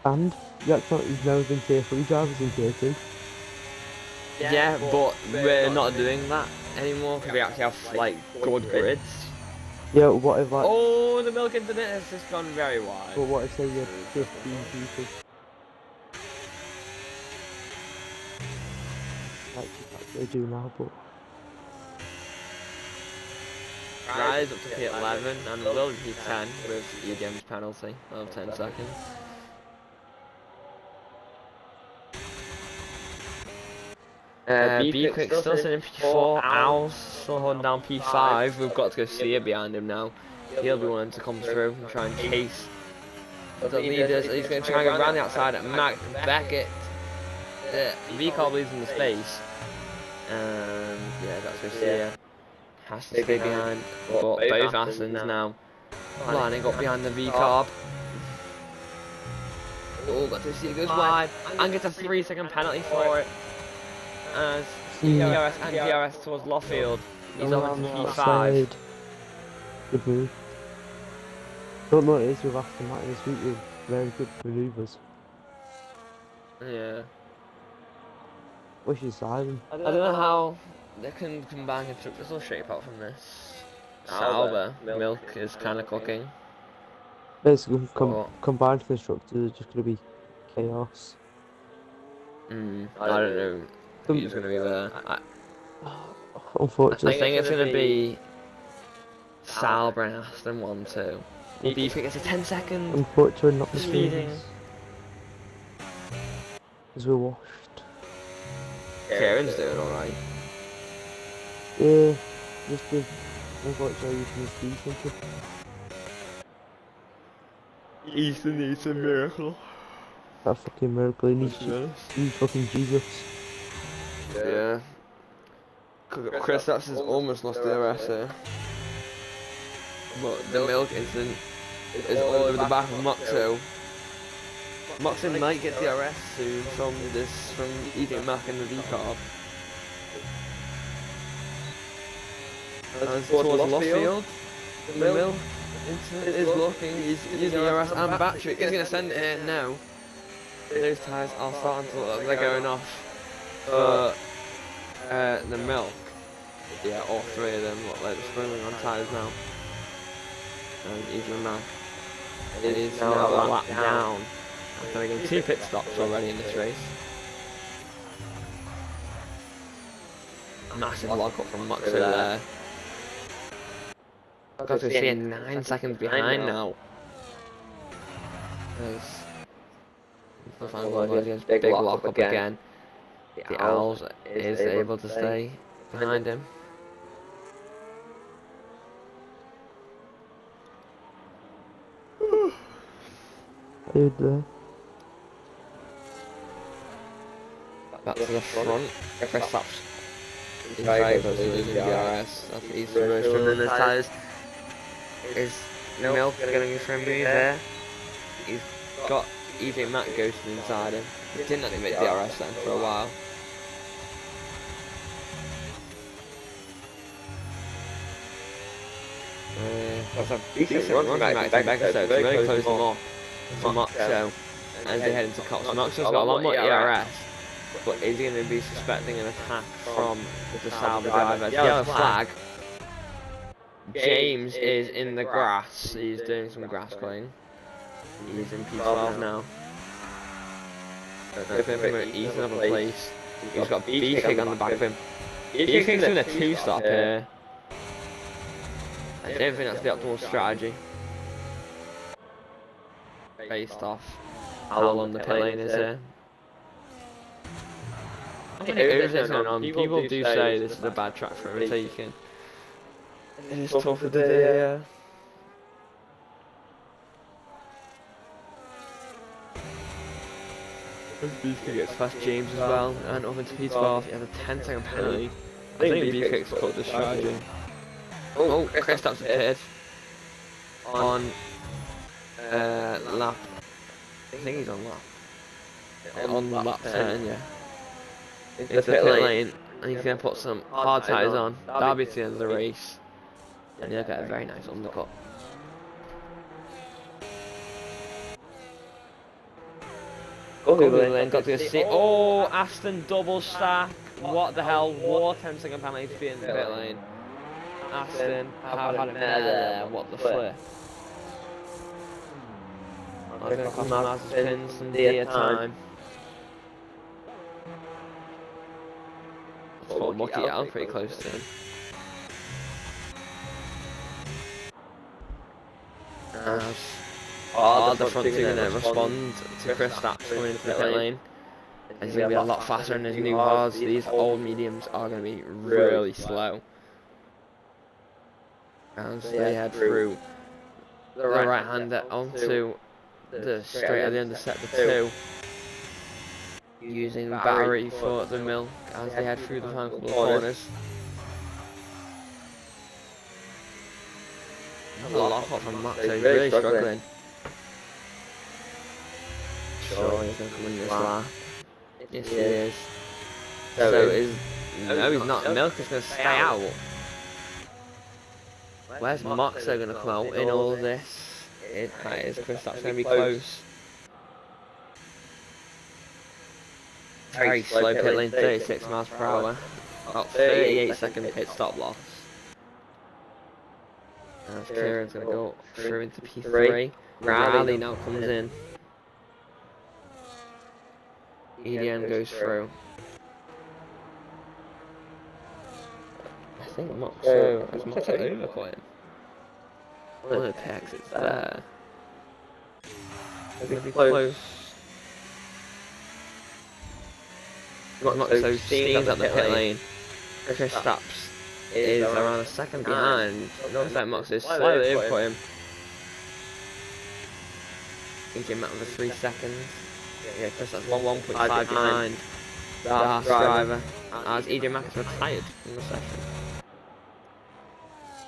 And you've never been tier 3 drivers in tier 2. Yeah, but we're not doing that anymore because we actually have like good grids. Yeah, what if like? Oh, the milk internet has just gone very wide. But what if say you're 15 people? Like they do now, but. Rise up to P11 and will be P10 with EDM's penalty of 10 seconds. B-Quick still sitting in P4, Owls still holding down P5, we've got to go see it behind him now. He'll be wanting to come through and try and chase the leaders. He's going to try and go around the outside at Mac Beckett. V-Car losing the space. Yeah, that's go see it. Has to stay behind, but both Astons now lining up behind the V-Carb. Oh, got to see it goes wide and gets a 3-second penalty for it. As DRS and DRS towards Loffield. He's on to P5. Good move. Don't know what it is with Aston Martin this week with very good manoeuvres. Yeah. Wish he's silent. I don't know how they can combine constructors will shape out from this. Sauber milk is kind of cooking. Basically, combined constructors are just going to be chaos. I don't know who's going to be there. Unfortunately. I think it's going to be Sauber and Aston 1-2. B-Quick gets a 10-second. Unfortunately, not the speeding. Because we're washed. Kieran's doing alright. Yeah, just the unfortunately you can speed something. Ethan needs a miracle. That fucking miracle, he needs fucking Jesus. Yeah. Chris Apps has almost lost the rest here. But the milk is all over the back of Mach 2. Moxon might get DRS soon from EJ Mack in the V car. And towards Lost Field, the mill is looking, he's using DRS and Patrick is going to send it here now. Those tyres are starting to look like they're going off for the milk. Yeah, all three of them look like they're struggling on tyres now. And EJ Mack is now a lap down after making 2 pit stops already in this race. Massive lockup from Moxo there. Got to see 9 seconds behind now. As the final big lockup again. The Owls is able to stay behind him. Dude, Back to the front. Kristaps is very close to losing DRS. That's he's most in the tyres. Is Milk getting for a move there? He's got EJ Mack ghosting inside him. He didn't activate DRS then for a while. That's a decent run from Max and Becca, so it's really close them off to Moxo as they head into Cox. Moxo's got a lot more ERS, but is he going to be suspecting an attack from the Sauber driver? Yellow flag. James is in the grass. He's doing some grass cutting. He's in P12 now. He's another place. He's got B-Kick on the back of him. B-Kick's doing a 2-stop here. I don't think that's the optimal strategy. Based off how long the pit lane is here. I think everything's going on. People do say this is a bad track for overtaking. It is tough with the Beefcake gets past James as well, and up into P12, he has a 10-second penalty. I think Beefcake's cut the strategy. Oh, Kristaps appeared on lap. I think he's on lap. On lap 10, yeah. Into the pit lane, and he's going to put some hard tyres on. That'll be to the end of the race. And he'll get a very nice undercut. Then got to see. Oh, Aston double stack. What the hell? What 10-second penalty to be in the pit lane. Aston have had it there. What the flip? I was going to cost Maz's pins some dear time. I thought Mucky out pretty close to him. The front two going to respond to Kristaps coming into the pit lane. He's going to be a lot faster in his new hards. These old mediums are going to be really slow. As they head through the right hander onto the straight at the end of sector 2. Using Barry for the milk as they head through the final couple of corners. Another lock up from Max, so he's really struggling. Sure, he's going to win this lap. Yes, he is. So no, he's not. Milk is going to stay out. Where's Moxo going to come out in all this? It is Kristaps going to be close. Very slow pit lane, 36 miles per hour. About 38-second pit stop loss. As Kieran's going to go through into P3. Riley now comes in. EDM goes through. I think Moxo has Moxo overcut him. One of the pit exits there. It's going to be close. Moxo steams up the pit lane. Kristaps is around a second behind. Notice that Moxo slightly overcut him. EJ Mack with 3 seconds. Yeah, Kristaps 1.5 behind the Haas driver as EJ Mack is retired from the session.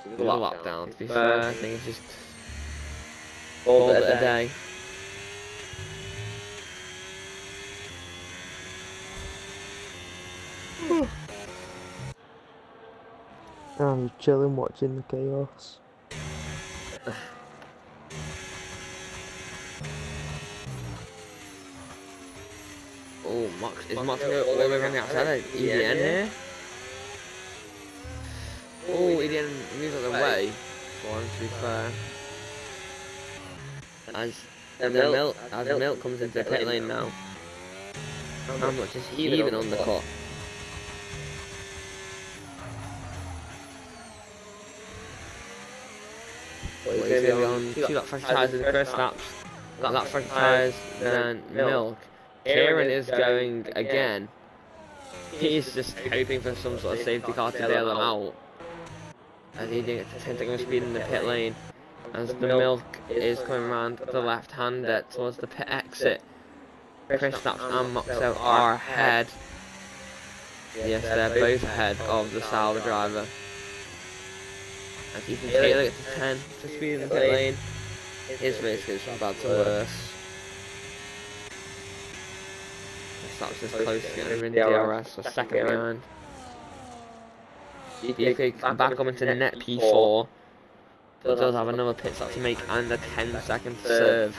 A lockdown, to be fair. I think it's just called it a day. chilling watching the chaos. Oh, Max going all the way around the outside of EDN here? Oh, EDN moves out of the way for him, to be fair. As Milk comes into the pit lane now. How much is he even on the cut? Well, he's going to be on 2 lap fresh tyres with Chris Snaps. Lap fresh tyres, then Milk. Kieran is going again. He's just hoping for some sort of safety car to bail him out. As he didn't get 10 seconds speed in the pit lane. As the Milk is coming around the left-hander towards the pit exit. Chris Snaps and Moxel are ahead. Yes, they're both ahead of the Sauber driver. As Ethan Taylor gets to 10 to speed in the pit lane. His race goes from bad to worse. Snaps is close to getting in DRS, so second behind. DK can back up into the net P4. But does have another pit stop to make and a 10-second serve.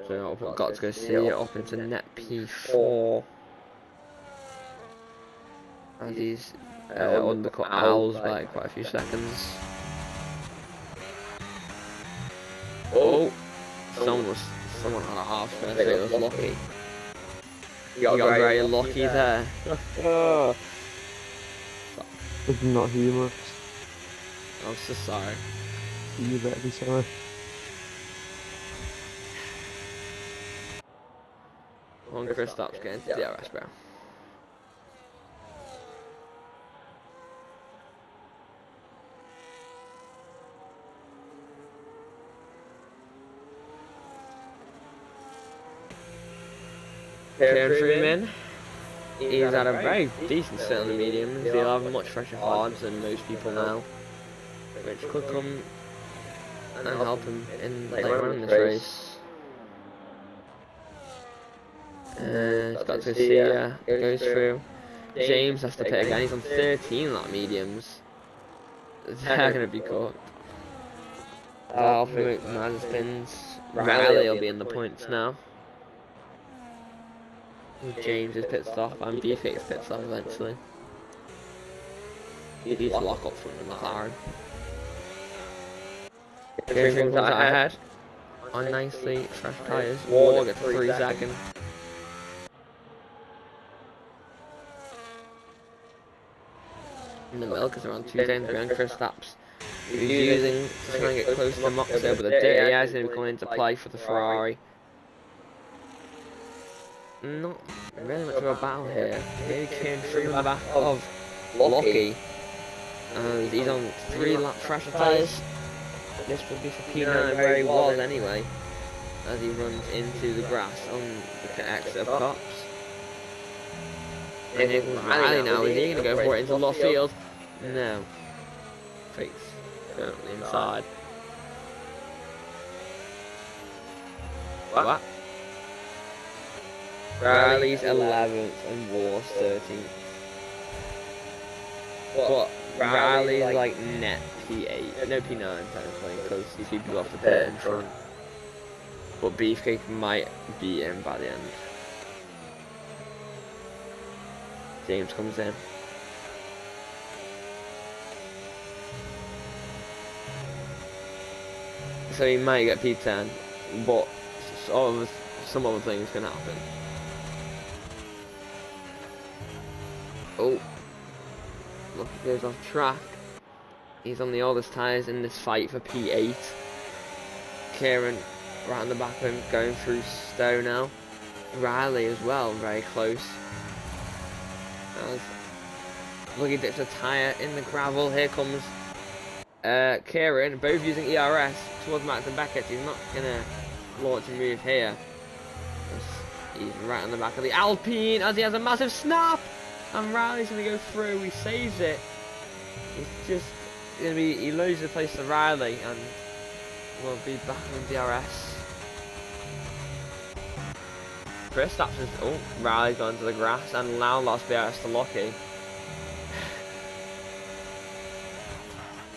So I've got to go see it up into net P4. As he's undercut Owls by quite a few seconds. Oh! Someone had a half first, it was lucky. He got very lucky there. It's not humorous. I'm so sorry. You better be sorry. One Chris stops getting to DRS, bro. Kieran Freeman, he's had a very decent set on the mediums. He'll have much fresher hards than most people now, which could come and help him in later on in this race. He's got to see goes through. James has to pit again. He's on 13 lap mediums. They're going to be cooked. Alpha Mad spins. Riley will be in the points now. James is pit stop and B-Fix pit stop eventually. He's lock up from the McLaren. Kieran comes out ahead on nicely fresh tyres. Ward at 3 seconds. In the Milk is around 2 seconds behind Chris Staps. He's using to try and get close to Moxo, but the dirty air is going to be coming into play for the Ferrari. Not really much of a battle here. Maybe Kieran through the back of Lucky. And he's on 3 lap fresher tyres. This would be for P9 where he was anyway. As he runs into the grass on the exit of Cops. And here comes Riley now. Is he going to go for it into Lost Field? No. Fakes currently inside. What? Riley's 11th and War's 13th. But Riley's like net P8, no P9 technically, because he's people off the pit in front. But Beefcake might beat him by the end. James comes in. So he might get P10, but some other things can happen. Oh, look, he goes off track. He's on the oldest tyres in this fight for P8. Kieran right on the back of him, going through Stowe now. Riley as well, very close. As Lucky dips a tyre in the gravel. Here comes Kieran, both using ERS towards Max and Beckett. He's not going to launch and move here. He's right on the back of the Alpine as he has a massive snap. And Riley's going to go through. He saves it. He's just going to be, he loses the place to Riley and will be back on DRS. Chris Staps is, oh, Riley's gone to the grass and now lost DRS to Lucky.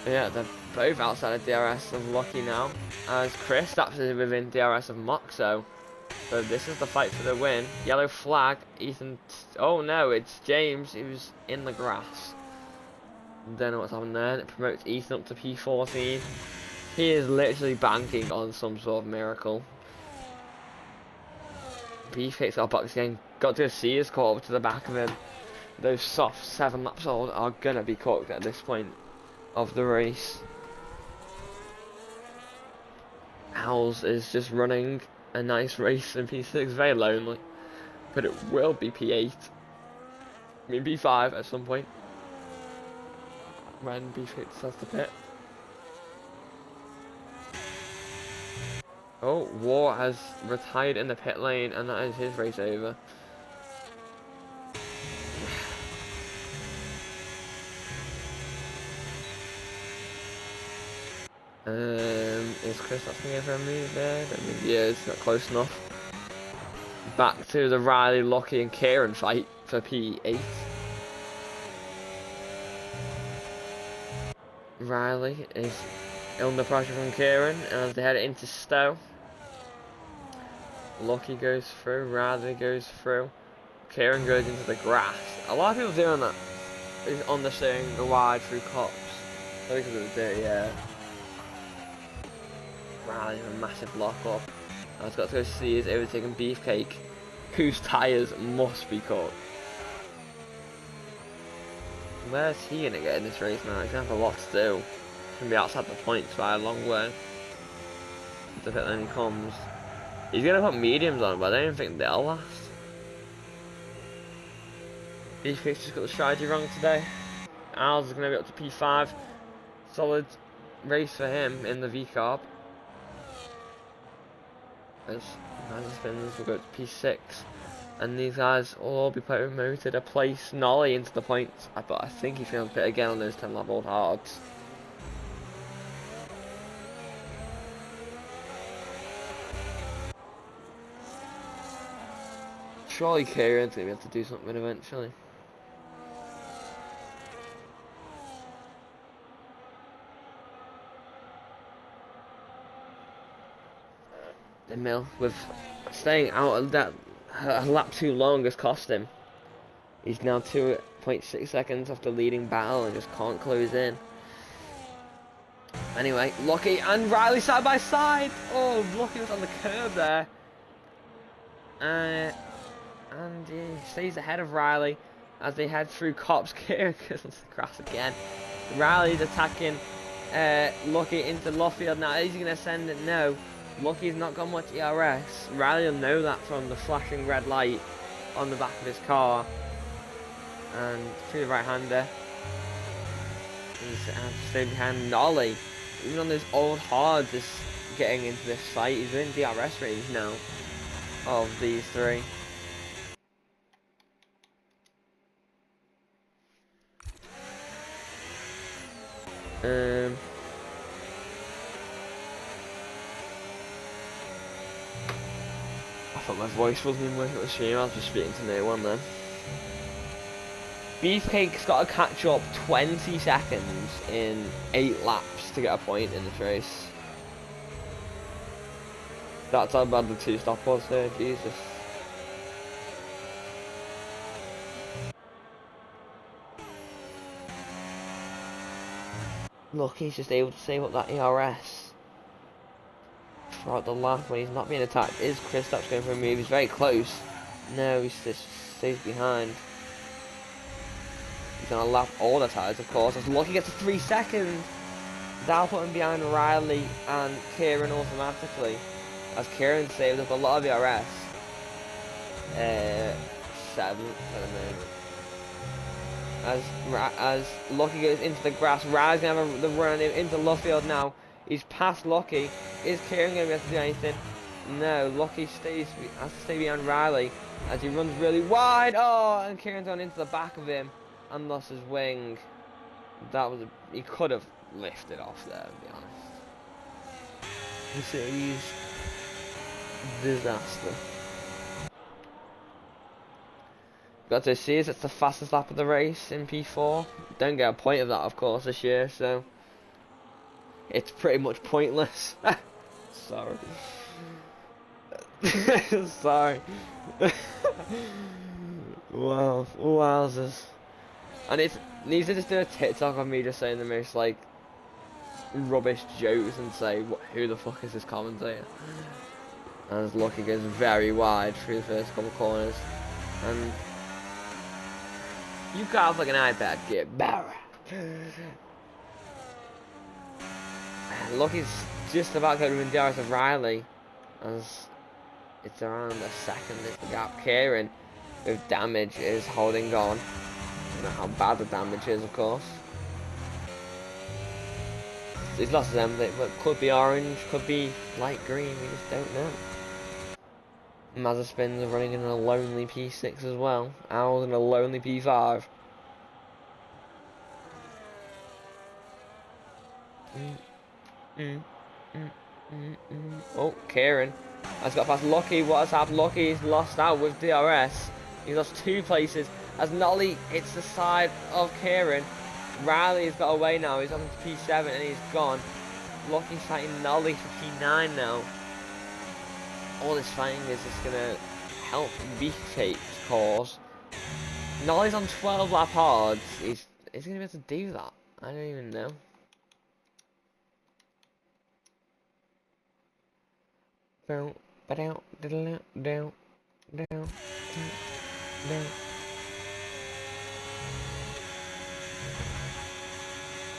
Yeah, they're both outside of DRS of Lucky now, as Chris is within DRS of Moxo. So this is the fight for the win. Yellow flag, Ethan. Oh no, it's James who's in the grass. Don't know what's happened there. It promotes Ethan up to P14. He is literally banking on some sort of miracle. Beefcake's got box again. Got to see his caught up to the back of him. Those soft 7 laps old are gonna be cooked at this point of the race. Owls is just running a nice race in P6, very lonely, but it will be P8. I mean P5 at some point when Beefcake starts to pit. Oh, War has retired in the pit lane, and that is his race over. Is Chris asking if I move there? Yeah, it's not close enough. Back to the Riley, Lockie and Kieran fight for P8. Riley is under pressure from Kieran as they head into Stowe. Lockie goes through, Riley goes through, Kieran goes into the grass. A lot of people doing that is understeering the wide through cops. I think it's a dirty air. Riley a massive lock up. I've got to go see his overtaking Beefcake, whose tyres must be cut. Where's he gonna get in this race now? He's gonna have a lot to do. He's gonna be outside the points by a long way. The pit lane he comes. He's gonna put mediums on, but I don't even think they'll last. Beefcake's just got the strategy wrong today. Al's is gonna be up to P5. Solid race for him in the V-Carb. As Spins will go to P6, and these guys will all be promoted a place. Nolly into the points, but I think he's going to pit again on those 10 lap old hards. Surely Kieran's going to be able to do something eventually. The mill with staying out of that a lap too long has cost him. He's now 2.6 seconds off the leading battle and just can't close in. Anyway, Lockie and Riley side by side. Oh, Lockie was on the curb there. And he stays ahead of Riley as they head through Cops. Kieran goes onto the grass again. Riley's attacking Lockie into Luffield now. Is he going to send it? No. Luckie's not got much ERS. Riley will know that from the flashing red light on the back of his car. And through the right-hander. He's to stay behind Nolly. Even on those old hards is getting into this fight. He's in DRS range now of these three. I thought my voice wasn't even working at the stream, I was just speaking to no one then. Beefcake's got to catch up 20 seconds in 8 laps to get a point in this race. That's how bad the 2-stop was there, Jesus. Look, he's just able to save up that ERS throughout the lap when he's not being attacked. Is Kristaps going for a move? He's very close. No, he just stays behind. He's going to lap all the tyres, of course. As Lucky gets to 3 seconds, that'll put him behind Riley and Kieran automatically. As Kieran saved up a lot of ERS. 7th at the moment. As Lucky goes into the grass, Riley's going to have the run into Luffield now. He's past Lucky. Is Kieran going to be able to do anything? No, Lucky has to stay behind Riley as he runs really wide. Oh, and Kieran's gone into the back of him and lost his wing. That was he could have lifted off there, to be honest. This is disaster. Got to see, it's the fastest lap of the race in P4. Don't get a point of that, of course, this year, so it's pretty much pointless. Sorry. Sorry. Wow, wowzers. And it needs to just do a TikTok of me just saying the most like rubbish jokes and say who the fuck is this commentator? As Lucky goes very wide through the first couple corners, and you got off like an iPad, get better. Lucky's just about to go to DRS of Riley, as it's around a second is the gap. Kieran with damage is holding on. I don't know how bad the damage is, of course. He's lost his emblem, but could be orange, could be light green, we just don't know. Mazepin's are running in a lonely P6 as well. Owl's in a lonely P5. Oh, Kieran has got past Lucky. What has happened? Lucky's lost out with DRS. He's lost 2 places as Nolly hits the side of Kieran. Riley's got away now. He's on to P7 and he's gone. Lucky's fighting Nolly for P9 now. All this fighting is just gonna help Beefcake's cause. Nolly's on 12 lap hards. Is he gonna be able to do that? I don't even know.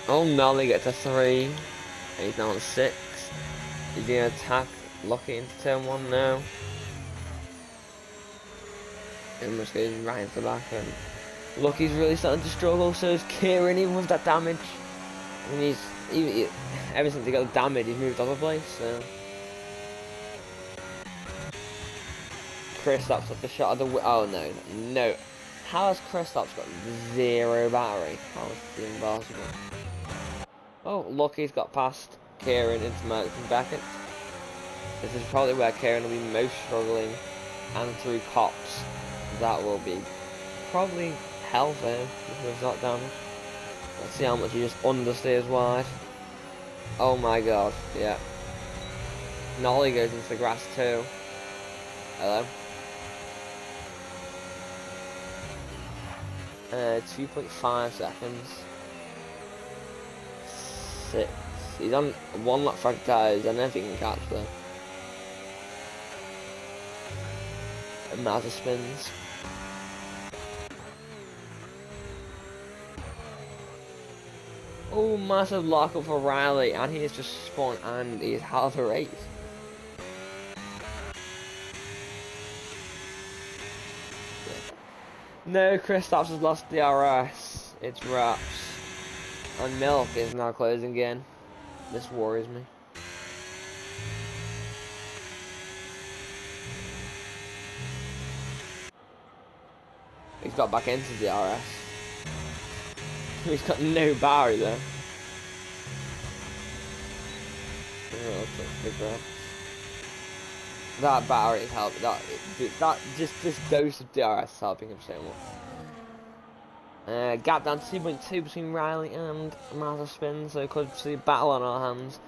Oh, Nolly gets a 3. And he's now on 6. Is he gonna attack Lucky into turn 1 now? And just goes right into the back end. Lucky's really starting to struggle, so is Kieran, even with that damage. I mean, ever since he got the damage, he's moved other place, so. Kristaps got the shot of the oh no. How has Kristaps got 0 battery? How is this even possible? Oh, Lucky's got past Kieran into Merckx and Beckett. This is probably where Kieran will be most struggling, and through Cops. That will be probably hell for him with that damage. Let's see how much he just understeers wide. Oh my god, yeah. Nolly goes into the grass too. Hello. 2.5 seconds. 6. He's on 1 lap front tires. I don't know if he can catch them. And Mazda spins. Oh, massive lockup for Riley, and he has just spawned and he's out of the race. No, Kristaps has lost DRS. It's wraps. And Milk is now closing in. This worries me. He's got back into DRS. He's got no battery though. Oh, big breath. That battery is helping. That just this dose of DRS is helping him so much. Gap down to 2.2 between Riley and Mazepin, so could see a battle on our hands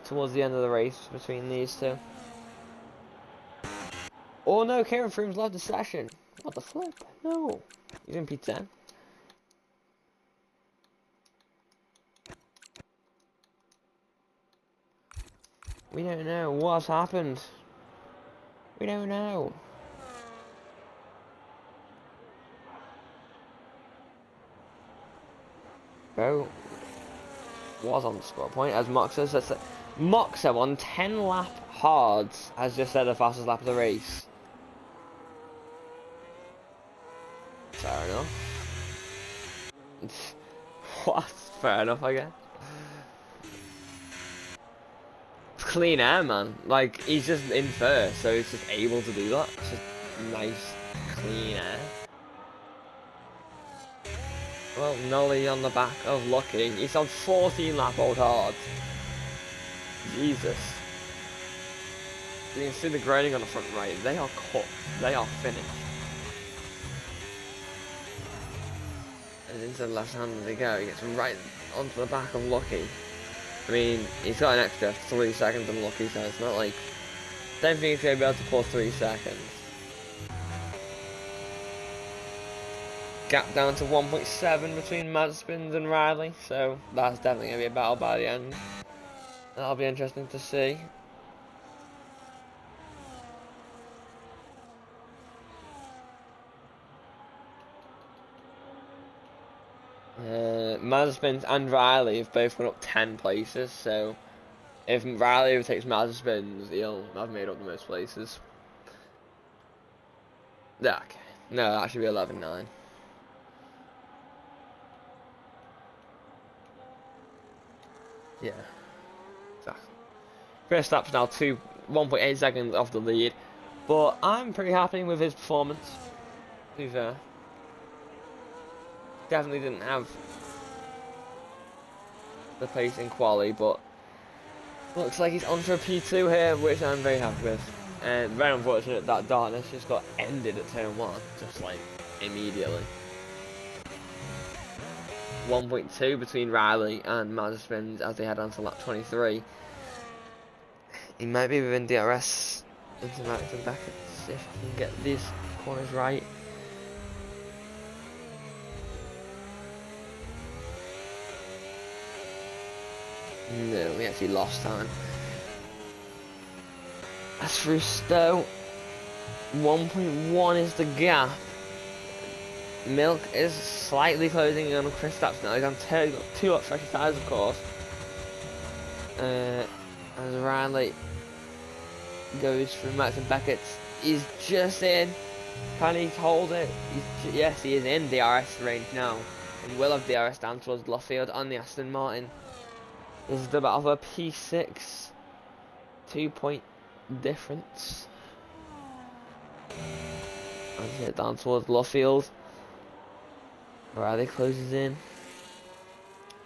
towards the end of the race between these two. Oh no, Kieran Froome's left the session. What the flip? No, he's in P10. We don't know what's happened. We don't know. Bro was on the score point as Moxa says that Moxa on 10 lap hards has just said the fastest lap of the race. Fair enough. What? Fair enough, I guess. Clean air, man. Like, he's just in first, so he's just able to do that. It's just nice, clean air. Well, Nolly on the back of Lucky. He's on 14 lap old hard. Jesus. You can see the grading on the front right. They are cooked. They are finished. And into the left hand they go. He gets right onto the back of Lucky. I mean, he's got an extra 3 seconds unlucky, so it's not like... I don't think he's going to be able to pull 3 seconds. Gap down to 1.7 between Mazepin and Riley, so that's definitely going to be a battle by the end. That'll be interesting to see. Mazepin and Riley have both gone up 10 places, so if Riley overtakes Mazepin, he'll have made up the most places. Yeah, okay. No, that should be 11-9. Yeah, exactly. Verstappen's now 1.8 seconds off the lead, but I'm pretty happy with his performance. To be fair, definitely didn't have the pace in quali, but looks like he's on for a P2 here, which I'm very happy with. And very unfortunate that darkness just got ended at turn 1, just like immediately. 1.2 between Riley and Mazepin as they head on to lap 23. He might be within DRS into Max and Beckett if he can get these corners right. No, we actually lost time. As for Stowe, 1.1 is the gap. Milk is slightly closing in on Kristaps now. He's on 2 up fresher tyres, of course. As Riley goes through Max and Beckett, he's just in. Can he hold it? Yes, he is in DRS range now, and will have DRS down towards Luffield on the Aston Martin. This is the battle for P6. 2-point difference. As he head down towards Luffield. Riley closes in.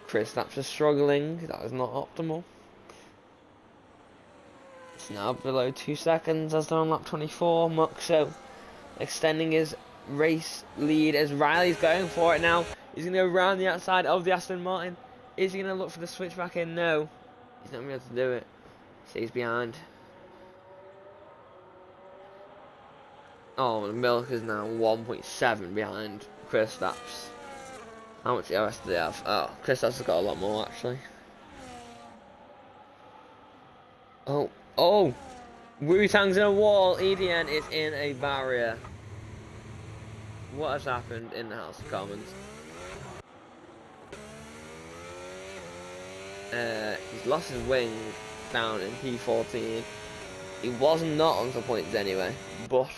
Kristaps is struggling. That is not optimal. It's now below 2 seconds as they're on lap 24. Muxo extending his race lead as Riley's going for it now. He's going to go around the outside of the Aston Martin. Is he going to look for the switch back in? No. He's not going to be able to do it. Stays behind. Oh, Milk is now 1.7 behind Kristaps. How much DRS do they have? Oh, Kristaps has got a lot more actually. Oh! Wu-Tang's in a wall. EDN is in a barrier. What has happened in the House of Commons? He's lost his wing down in P14. He was not on the points anyway, but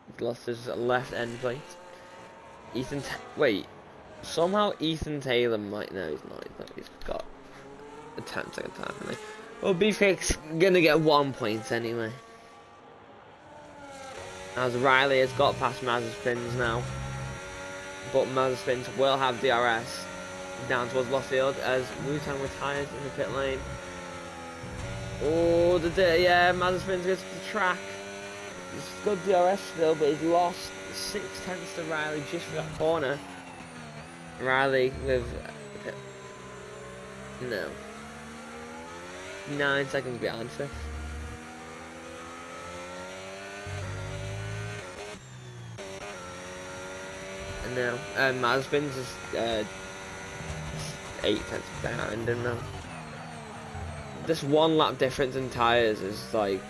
he's lost his left end plate. Wait, somehow Ethan Taylor might know he's got a 10-second time. Well, Beefcake's gonna get 1 point anyway. As Riley has got past Mazepin's now, but Mazepin's will have DRS down towards Luffield as Wu-Tang retires in the pit lane. Oh, Mazepin's goes to the track. He's got DRS still, but he's lost 6/10 to Riley just for that corner. Riley with 9 seconds behind fifth. And now Mazepin's is 8/10 behind him now. This 1 lap difference in tyres is like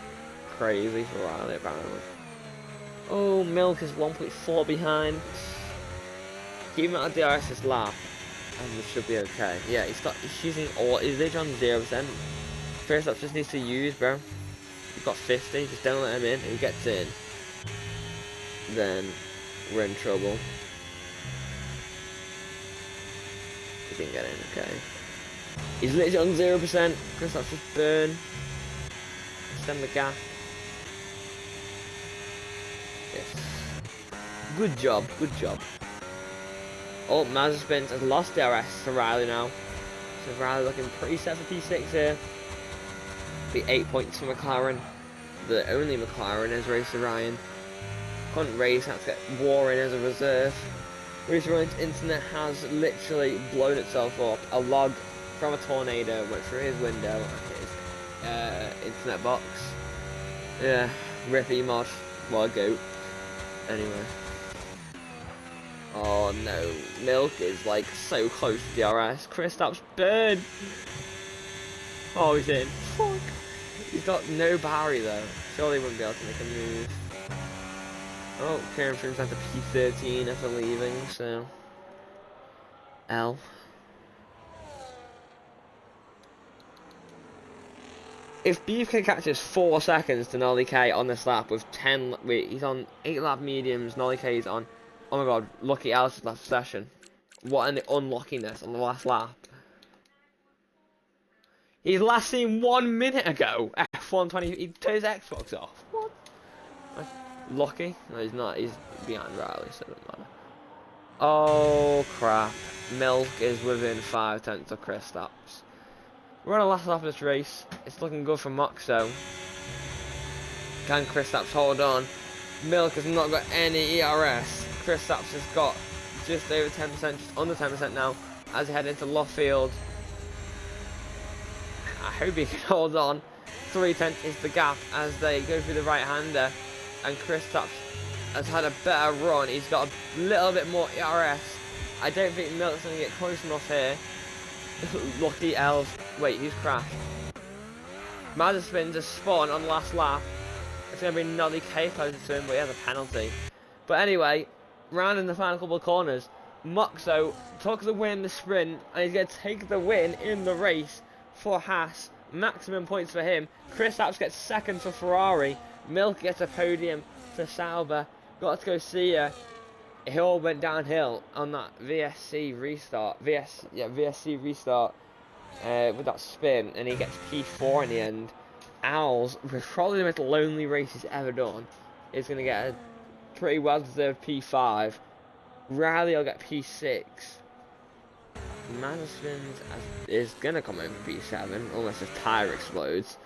crazy for Riley apparently. Oh, Milk is 1.4 behind. Keep him out of DRS this lap, and we should be okay. Yeah, he's using all. He's literally on 0%. First up just needs to use, bro. You've got 50. Just don't let him in. If he gets in, then we're in trouble. He didn't get in. Okay. He's literally on 0%. Kristaps just burn. Extend the gap. Yes. Good job, good job. Oh, Mazepin has lost DRS to Riley now. So Riley looking pretty set for P6 here. Be 8 points for McLaren. The only McLaren is Racer Ryan. Couldn't race, had to get Warren as a reserve. Racer Ryan's internet has literally blown itself up. A log from a tornado went through his window and his internet box. Yeah, Rippy mod. What a goat. Anyway. Oh no, Milk is like so close to DRS. Kristaps burn. Oh, he's in. Fuck. He's got no Barry though. Surely he wouldn't be able to make a move. Oh, Kieran Froome's at the P13 after leaving, so L. If Beefcake catches 4 seconds to Nolly K on this lap with 10, wait, he's on 8 lap mediums, Nolly K's on, oh my god, Lucky Alice's last session. What an unluckiness on the last lap. He's last seen 1 minute ago. F120, he turned his Xbox off. What? Lucky? No, he's not, he's behind Riley, so it doesn't matter. Oh crap, Milk is within 5/10 of Kristaps. We're on the last lap of this race. It's looking good for Moxo. Can Kristaps hold on? Milk has not got any ERS. Kristaps has got just over 10%, just under 10% now, as he head into Luffield. I hope he can hold on. 3/10 is the gap as they go through the right-hander, and Kristaps has had a better run. He's got a little bit more ERS. I don't think Milk's going to get close enough here. Lucky elves. Wait, who's crashed? Madison just spawned on the last lap. It's going to be Nolly K closer to him, but he has a penalty. But anyway, round in the final couple of corners, Moxo took the win in the sprint, and he's going to take the win in the race for Haas. Maximum points for him. Kristaps gets second for Ferrari. Milk gets a podium for Sauber. Got to go see ya. It all went downhill on that VSC restart. VSC restart with that spin, and he gets P4 in the end. Owls, with probably the most lonely race he's ever done, is going to get a pretty well deserved P5. Riley will get P6. Madison is going to come over P7 unless his tyre explodes.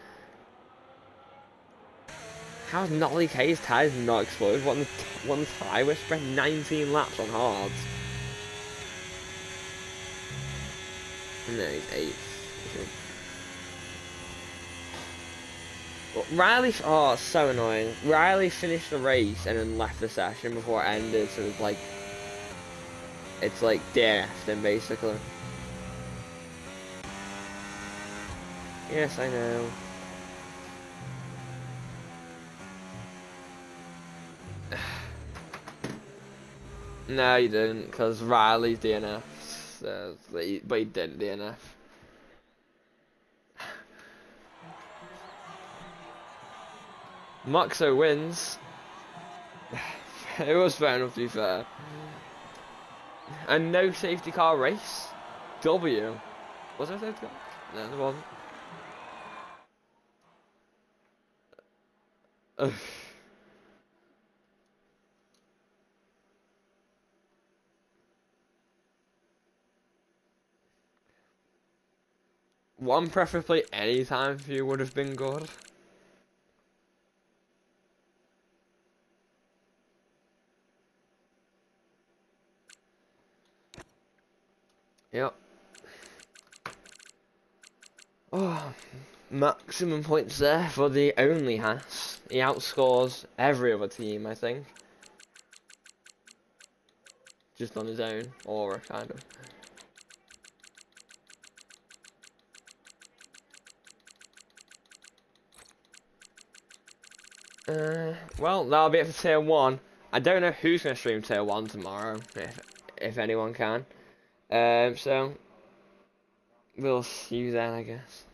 How's Nolly K's tyres not exploded? One tyre was spread 19 laps on hards. No, he's 8th. Well, Riley, oh, it's so annoying. Riley finished the race and then left the session before it ended, so it's like death then basically. Yes, I know. No, you didn't, because Riley's DNF, but he didn't DNF. Moxo wins. It was fair enough, to be fair. And no safety car race. W. Was there a safety car? No, there wasn't. Ugh. One preferably any time for you would have been good. Yep. Oh, maximum points there for the only Haas. He outscores every other team, I think. Just on his own aura, kind of. Well, that'll be it for Tier 1. I don't know who's going to stream Tier 1 tomorrow, if anyone can. So, we'll see you then, I guess.